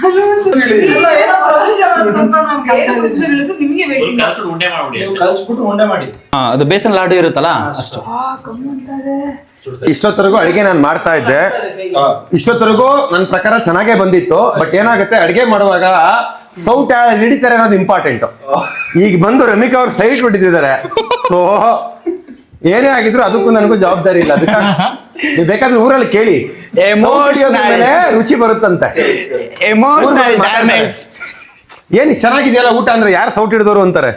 ಹಲೋ ಅಂತ ಹೇಳಿ. ಏನೋ procedure ಅಂತ ಏನು procedure ಇಲ್ಲ ಸರ್, ನಿಮಗೆ ಫುಲ್ waiting. ಕಲ್ಸ್ಬಿಟ್ಟು ಉಂಡೆ ಮಾಡ್ಬಿಡಿ ಅಷ್ಟೇ. ಕಲ್ಸ್ಬಿಟ್ಟು ಉಂಡೆ ಮಾಡಿ. ಅದು ಬೇಸನ್ ಲಾಡು ಇರುತ್ತಲ್ಲ ಅಷ್ಟು. ಇಷ್ಟೊತ್ತರೆಗೂ ಅಡಿಗೆ ನಾನು ಮಾಡ್ತಾ ಇದ್ದೆ. ಇಷ್ಟೊತ್ತರೆಗೂ ನನ್ನ ಪ್ರಕಾರ ಚೆನ್ನಾಗೇ ಬಂದಿತ್ತು. ಬಟ್ ಏನಾಗುತ್ತೆ, ಅಡಿಗೆ ಮಾಡುವಾಗ ಸೌಟ್ ಹಿಡಿತಾರೆ ಅನ್ನೋದು ಇಂಪಾರ್ಟೆಂಟ್. ಈಗ ಬಂದು ರಮಿಕಾ ಅವ್ರು ಸೈಟ್ ಹೊಡಿತಿದ್ದಾರೆ. ಸೊ ಏನೇ ಆಗಿದ್ರು ಅದಕ್ಕೂ ನನಗೂ ಜವಾಬ್ದಾರಿ ಇಲ್ಲ. ಅದಕ್ಕೆ ನೀವು ಬೇಕಾದ್ರೆ ಊರಲ್ಲಿ ಕೇಳಿ, ಮೇಲೆ ರುಚಿ ಬರುತ್ತಂತೆ. Emotional damage. ಏನ್ ಚೆನ್ನಾಗಿದೆಯಲ್ಲ ಊಟ ಅಂದ್ರೆ ಯಾರು ಸೌಟ್ ಹಿಡಿದವರು ಅಂತಾರೆ.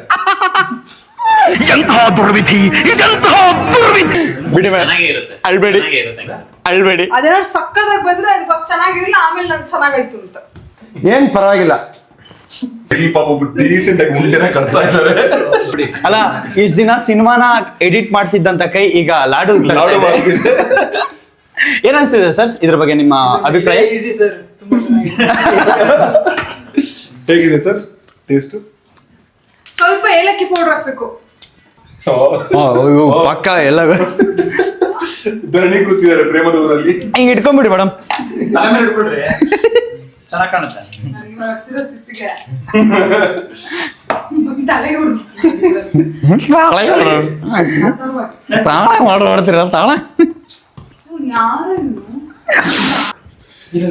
ಬಿಡಿ ಮೇಡಮ್, ಚೆನ್ನಾಗೇ ಇರುತ್ತೆ. ಅಳ್ಬೇಡಿ. ಚೆನ್ನಾಗೇ ಇರುತ್ತೆ. ಅಳ್ಬೇಡಿ. ಅದೇನಾದ್ರು ಸಕ್ಕದಾಗಿ ಬಂದ್ರೆ ಅದು ಫಸ್ಟ್ ಚೆನ್ನಾಗಿರಲಿಲ್ಲ, ಆಮೇಲೆ ನಂಗೆ ಚೆನ್ನಾಗಾಯ್ತು ಅಂತ. ಏನ್ ಪರವಾಗಿಲ್ಲ. ಈ ಪಾಪ ಡೀಸೆಂಟ್ ಆಗಿ ಉಂಡೆನ ಕಟ್ತಾ ಇದ್ದಾರೆ. ಅಲ್ಲ, ಇಷ್ಟ ದಿನ ಸಿನಿಮಾನ ಎಡಿಟ್ ಮಾಡ್ತಿದ್ದಂತ ಕೈ ಈಗ ಲಾಡು ಏನ್ ಅನ್ಸ್ತಿದೆ ಸರ್ ಇದ್ರ ಬಗ್ಗೆ ನಿಮ್ಮ ಅಭಿಪ್ರಾಯ? ಹೇಗಿದೆ ಸರ್ ಟೇಸ್ಟ್? ಸ್ವಲ್ಪ ಏಲಕ್ಕಿ ಪೌಡರ್ ಹಾಕ್ಬೇಕು. ಪಕ್ಕ ಎಲ್ಲ ಧರಣಿ ಕೂತಿದ್ದಾರೆ ಪ್ರೇಮದವರಲ್ಲಿ. ಹಿಂಗ್ ಇಟ್ಕೊಂಡ್ಬಿಡಿ ಮೇಡಮ್. ತಲೆ ಮೇಲೆ ಇಟ್ಬಿಡ್ರಿ, ಚೆನ್ನಾಗಿ ಕಾಣುತ್ತೆ. ನನಗೆ ಹತ್ತಿರ ಸಿಟ್ಟಿಗೆ ತಲೆ ತಾಳ ಮಾಡ್ತೀರ ತಾಳ. ಯಾರು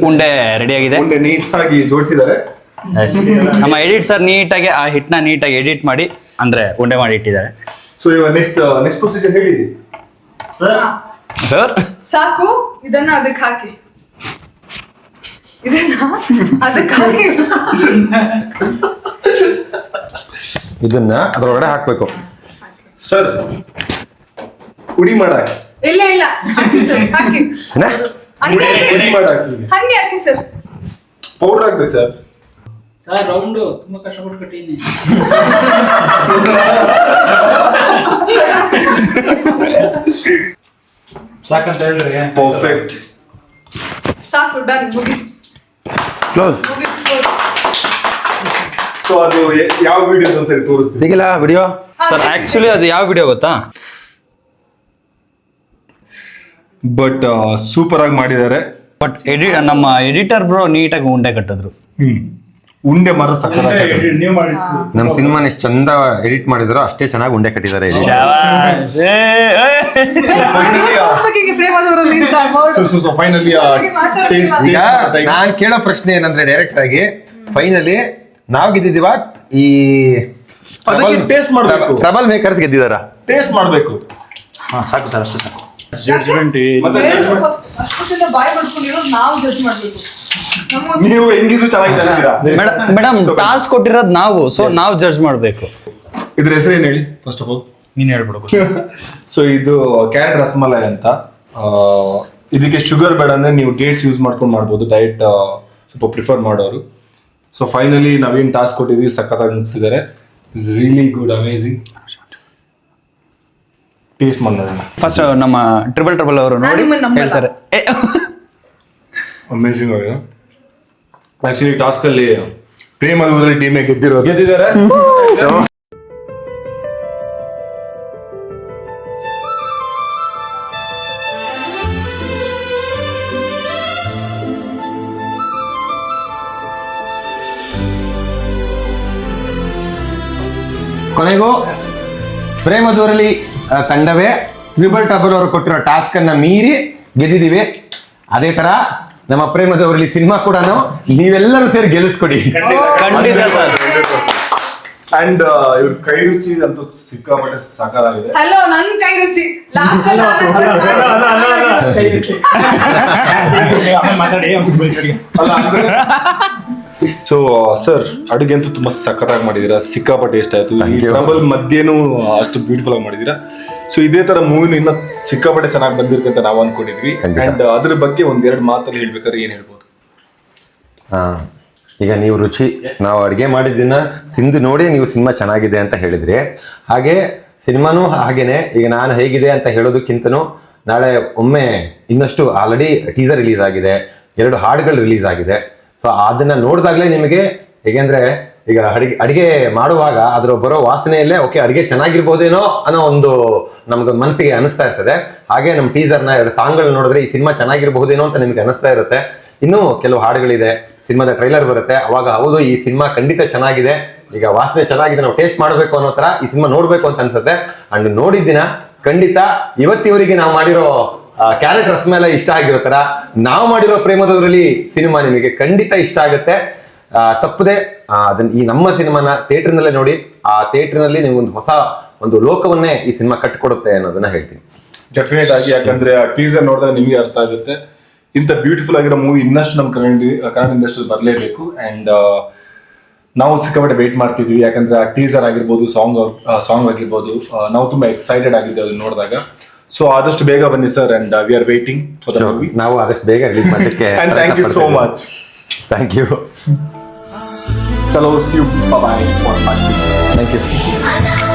ಉಂಡೆ ರೆಡಿ ಆಗಿದೆ. ಮುಂದೆ ನೀಟಾಗಿ ಜೋಡಿಸಿದ್ದಾರೆ. Yes. ನಮ್ಮ ಎಡಿಟ್ ಸರ್ ನೀಟಾಗಿ ಆ ಹಿಟ್ಟನ್ನ ನೀಟಾಗಿ ಎಡಿಟ್ ಮಾಡಿ ಅಂದ್ರೆ ಉಂಡೆ ಮಾಡಿ ಇಟ್ಟಿದ್ದಾರೆ. ಸೊ ಇವಾಗ ನೆಕ್ಸ್ಟ್ ಪ್ರೊಸೀಜರ್ ಹೇಳಿ ಸರ್. ಸಾಕು, ಇದನ್ನ ಅದಕ್ಕೆ ಹಾಕಿ, ಇದನ್ನ ಅದಕ್ಕೆ ಹಾಕಿ, ಇದನ್ನ ಅದ್ರೊಳಗಡೆ ಹಾಕ್ಬೇಕು. ಸರ್ ಪುಡಿ ಮಾಡಾಕಿ. ಇಲ್ಲ ಇಲ್ಲ ಹಾಕಿ ಸರ್, ಹಾಕಿ ಏನ? ಹಂಗೆ ಹಾಕಿ. ಪುಡಿ ಮಾಡಾಕಿ. ಹಂಗೆ ಹಾಕಿ ಸರ್. ಪೌಡರ್ ಹಾಕ್ಬೇಕು ಸರ್. ಸರ್ ರೌಂಡು ತುಂಬಾ ಕಷ್ಟಪಟ್ಟು ಕಟ್ಟಿನಿ. ಸಾಕಂತ ಹೇಳ್ರಿ. ಪರ್ಫೆಕ್ಟ್. ಸಾಕು, ಡನ್, ಮುಗೀತು. ಕ್ಲೋಸ್. ಸೊ ಅದು ಯಾವ ವಿಡಿಯೋ ಒಂದ್ಸರಿ ತೋರಿಸ್ತೀನಿ. ತೆಗಿಲ್ಲ ವಿಡಿಯೋ. ಸರ್ ಆಕ್ಚುಲಿ ಅದು ಯಾವ ವಿಡಿಯೋ ಗೊತ್ತಾ? ಬಟ್ ಸೂಪರ್ ಆಗಿ ಮಾಡಿದ್ದಾರೆ. ಬಟ್ ನಮ್ಮ ಎಡಿಟರ್ ಬ್ರೋ ನೀಟಾಗಿ ಉಂಡೆ ಕಟ್ಟಿದ್ರು. ಉಂಡೆ ಮರ ಸಕ್ಕತ್ತಾಗಿ. ನೀವು ಮಾಡಿತ್ತು. ನಮ್ ಸಿನಿಮಾನ ಎಷ್ಟು ಚಂದ ಎಡಿಟ್ ಮಾಡಿದ್ರು ಅಷ್ಟೇ ಚೆನ್ನಾಗಿ ಉಂಡೆ ಕಟ್ಟಿದ್ದಾರೆ. ಪ್ರೇಮದವರಲ್ಲಿ ಫೈನಲಿ ಈಗ ನಾನ್ ಕೇಳೋ ಪ್ರಶ್ನೆ ಏನಂದ್ರೆ ಡೈರೆಕ್ಟ್ ಆಗಿ ಫೈನಲಿ ನಾವ್ ಗೆದ್ದಿದೀವ ಈ ಟೇಸ್ಟ್ ಮಾಡ್ಬೇಕು. Trouble makers ಗೆದ್ದಿದಾರ. ಟೇಸ್ಟ್ ಮಾಡ್ಬೇಕು. ಸಾಕು ಸರ್, ಅಷ್ಟೇ ಸಾಕು. ಅಷ್ಟೊತ್ತಿಂದ ಬಾಯ್ ಮಾಡ್ಕೊಂಡಿರೋದು ನಾವು ಜಡ್ಜ್ ಮಾಡ್ಬೇಕು. ನೀವು ಹೆಂಗಿದ್ರು ಚೆನ್ನಾಗಿ ಮೇಡಮ್ ಟಾಸ್ಕ್ ಕೊಟ್ಟಿರೋದು ನಾವು, ಸೊ ನಾವು ಜಡ್ಜ್ ಮಾಡ್ಬೇಕು. ಇದ್ರ ಹೆಸರು ಏನ್ ಹೇಳಿ ಫಸ್ಟ್ ಆಫ್ ಆಲ್. ನೀನ್ ಹೇಳ್ಬಿಡು. ಸೊ ಇದು ಕ್ಯಾರೆಟ್ ರಸಮಲೈ ಅಂತ. ಇದಕ್ಕೆ ಶುಗರ್ ಬೇಡ ಅಂದ್ರೆ ನೀವು ಡೇಟ್ಸ್ ಯೂಸ್ ಮಾಡ್ಕೊಂಡು ಮಾಡ್ಬೋದು, ಡಯಟ್ ಸ್ವಲ್ಪ ಪ್ರಿಫರ್ ಮಾಡೋರು. ಸೊ ಫೈನಲಿ ನಾವೇನ್ ಟಾಸ್ಕ್ ಕೊಟ್ಟಿದ್ವಿ ಸಖತ್ತಾಗಿ ಮುಗಿಸಿದ್ದಾರೆ. It's really good, amazing. Taste ಮಾಡೋಣ. ಫಸ್ಟ್ ನಮ್ಮ ಟ್ರಿಬಲ್ ಅವರು ನೋಡಿ ಹೇಳ್ತಾರೆ. ಅಮೇಸಿಂಗ್ ಆಗಿದೆ. ಆಕ್ಚುಲಿ ಟಾಸ್ಕ್ ಅಲ್ಲಿ ಪ್ರೇಮದಲ್ಲಿ ಟೀಮೇ ಗೆದ್ದಿದ್ದಾರೆ. ಕೊನೆಗೂ ಪ್ರೇಮದೂರಲ್ಲಿ ತಂಡವೇ ಟ್ರಿಬಲ್ ಟ್ರಬಲ್ ಅವರು ಕೊಟ್ಟಿರೋ ಟಾಸ್ಕ್ ಅನ್ನ ಮೀರಿ ಗೆದ್ದಿದೀವಿ. ಅದೇ ತರ ನಮ್ಮ ಪ್ರೇಮದವರಲ್ಲಿ ಸಿನಿಮಾ ಕೂಡ ನೀವೆಲ್ಲರೂ ಸೇರಿ ಗೆಲ್ಲಿಸ್ಕೊಡಿ. ಖಂಡಿತ ಸರ್. ಅಂಡ್ ಇವ್ರ ಕೈ ರುಚಿ ಅಂತೂ ಸಿಕ್ಕಾಪಟ್ಟೆ ಸಾಕಾಗಿದೆ. ಹಲೋ, ನನ್ ಕೈ ರುಚಿ ಲಾಸ್ಟ್ ಸೊ ಸರ್ ಅಡುಗೆ ಅಂತೂ ತುಂಬಾ ಸಖತ್ತಾಗಿ ಮಾಡಿದೀರಾ, ಸಿಕ್ಕಾಪಟ್ಟೆ ಟೇಸ್ಟ್ ಆಯ್ತು. ಟ್ರಬಲ್ ಮಧ್ಯೆನೂ ಅಷ್ಟು ಬ್ಯೂಟಿಫುಲ್ ಆಗಿ ಮಾಡಿದೀರಾ. ಸೊ ಇದೇ ತರ ಮೂವಿನ ಇನ್ನ ಸಿಕ್ಕಾಪಟ್ಟೆ ಚೆನ್ನಾಗಿ ಬಂದಿರುತ್ತೆ ಅಂತ ನಾವು ಅನ್ಕೊಂಡಿದ್ವಿ. ಅಂಡ್ ಅದ್ರ ಬಗ್ಗೆ ಒಂದೆರಡು ಮಾತಲ್ಲಿ ಹೇಳ್ಬೇಕಾದ್ರೆ ಏನ್ ಹೇಳ್ಬೋದು? ಈಗ ನೀವು ರುಚಿ ನಾವು ಅಡುಗೆ ಮಾಡಿದ್ದನ್ನ ತಿಂದು ನೋಡಿ ನೀವು ಸಿನಿಮಾ ಚೆನ್ನಾಗಿದೆ ಅಂತ ಹೇಳಿದ್ರಿ. ಹಾಗೆ ಸಿನಿಮಾನೂ ಹಾಗೇನೆ. ಈಗ ನಾನು ಹೇಗಿದೆ ಅಂತ ಹೇಳೋದಕ್ಕಿಂತನೂ ನಾಳೆ ಒಮ್ಮೆ ಇನ್ನಷ್ಟು ಆಲ್ರೆಡಿ ಟೀಸರ್ ರಿಲೀಸ್ ಆಗಿದೆ, 2 ಹಾಡುಗಳು ರಿಲೀಸ್ ಆಗಿದೆ. ಸೊ ಅದನ್ನ ನೋಡಿದಾಗಲೇ ನಿಮಗೆ, ಹೇಗೆಂದ್ರೆ ಈಗ ಅಡಿಗೆ ಮಾಡುವಾಗ ಅದ್ರ ಬರೋ ವಾಸನೆಯಲ್ಲೇ ಓಕೆ ಅಡಿಗೆ ಚೆನ್ನಾಗಿರ್ಬೋದೇನೋ ಅನ್ನೋ ಒಂದು ನಮ್ಗೆ ಮನಸ್ಸಿಗೆ ಅನಿಸ್ತಾ ಇರ್ತದೆ. ಹಾಗೆ ನಮ್ಮ ಟೀಸರ್ನ 2 ಸಾಂಗ್ಗಳು ನೋಡಿದ್ರೆ ಈ ಸಿನಿಮಾ ಚೆನ್ನಾಗಿರ್ಬಹುದೇನೋ ಅಂತ ನಿಮ್ಗೆ ಅನಿಸ್ತಾ ಇರುತ್ತೆ. ಇನ್ನೂ ಕೆಲವು ಹಾಡುಗಳಿದೆ, ಸಿನಿಮಾದ ಟ್ರೈಲರ್ ಬರುತ್ತೆ, ಅವಾಗ ಹೌದು ಈ ಸಿನಿಮಾ ಖಂಡಿತ ಚೆನ್ನಾಗಿದೆ, ಈಗ ವಾಸನೆ ಚೆನ್ನಾಗಿದೆ, ನಾವು ಟೇಸ್ಟ್ ಮಾಡಬೇಕು ಅನ್ನೋ ತರ ಈ ಸಿನಿಮಾ ನೋಡ್ಬೇಕು ಅಂತ ಅನ್ಸುತ್ತೆ. ಅಂಡ್ ನೋಡಿದ್ದಿನ ಖಂಡಿತ ಇವತ್ತಿವರಿಗೆ ನಾವು ಮಾಡಿರೋ ಕ್ಯಾರೆಟ್ ರಸಮಲೈ ಇಷ್ಟ ಆಗಿರೋ ತರ ನಾವು ಮಾಡಿರೋ ಪ್ರೇಮದವರಲ್ಲಿ ಸಿನಿಮಾ ನಿಮಗೆ ಖಂಡಿತ ಇಷ್ಟ ಆಗುತ್ತೆ. ತಪ್ಪದೆ ಅದನ್ನ ಈ ನಮ್ಮ ಸಿನಿಮಾನ ಥಿಯೇಟರ್ನಲ್ಲೇ ನೋಡಿ. ಆ ಥಿಯೇಟರ್ನಲ್ಲಿ ನಿಮ್ಗೊಂದು ಹೊಸ ಒಂದು ಲೋಕವನ್ನೇ ಈ ಸಿನಿಮಾ ಕಟ್ಟಿಕೊಡುತ್ತೆ ಅನ್ನೋದನ್ನ ಹೇಳ್ತೀನಿ. ಡೆಫಿನೆಟ್ ಆಗಿ, ಯಾಕಂದ್ರೆ ಆ ಟೀಸರ್ ನೋಡಿದಾಗ ನಿಮಗೆ ಅರ್ಥ ಆಗುತ್ತೆ ಇಂಥ ಬ್ಯೂಟಿಫುಲ್ ಆಗಿರೋ ಮೂವಿ ಇನ್ನಷ್ಟು ನಮ್ಮ ಕನ್ನಡ ಇಂಡಸ್ಟ್ರಿ ಬರಲೇಬೇಕು. ಅಂಡ್ ನಾವು ಸಿಕ್ಕಾಪಟ್ಟೆ ವೇಟ್ ಮಾಡ್ತಿದ್ವಿ, ಯಾಕಂದ್ರೆ ಆ ಟೀಸರ್ ಆಗಿರ್ಬೋದು, ಸಾಂಗ್ ಆಗಿರ್ಬೋದು, ನಾವು ತುಂಬಾ ಎಕ್ಸೈಟೆಡ್ ಆಗಿದ್ದೇವೆ ಅದನ್ನ ನೋಡಿದಾಗ. ಸೊ ಆದಷ್ಟು ಬೇಗ ಬನ್ನಿ sir, and we are waiting for the movie. ನಾವು ಆದಷ್ಟು ಬೇಗ ರಿಲೀಸ್ ಮಾಡಲಿಕ್ಕೆ and thank you so much. Thank you. ಚಲೋ, see you, bye bye. Thank you.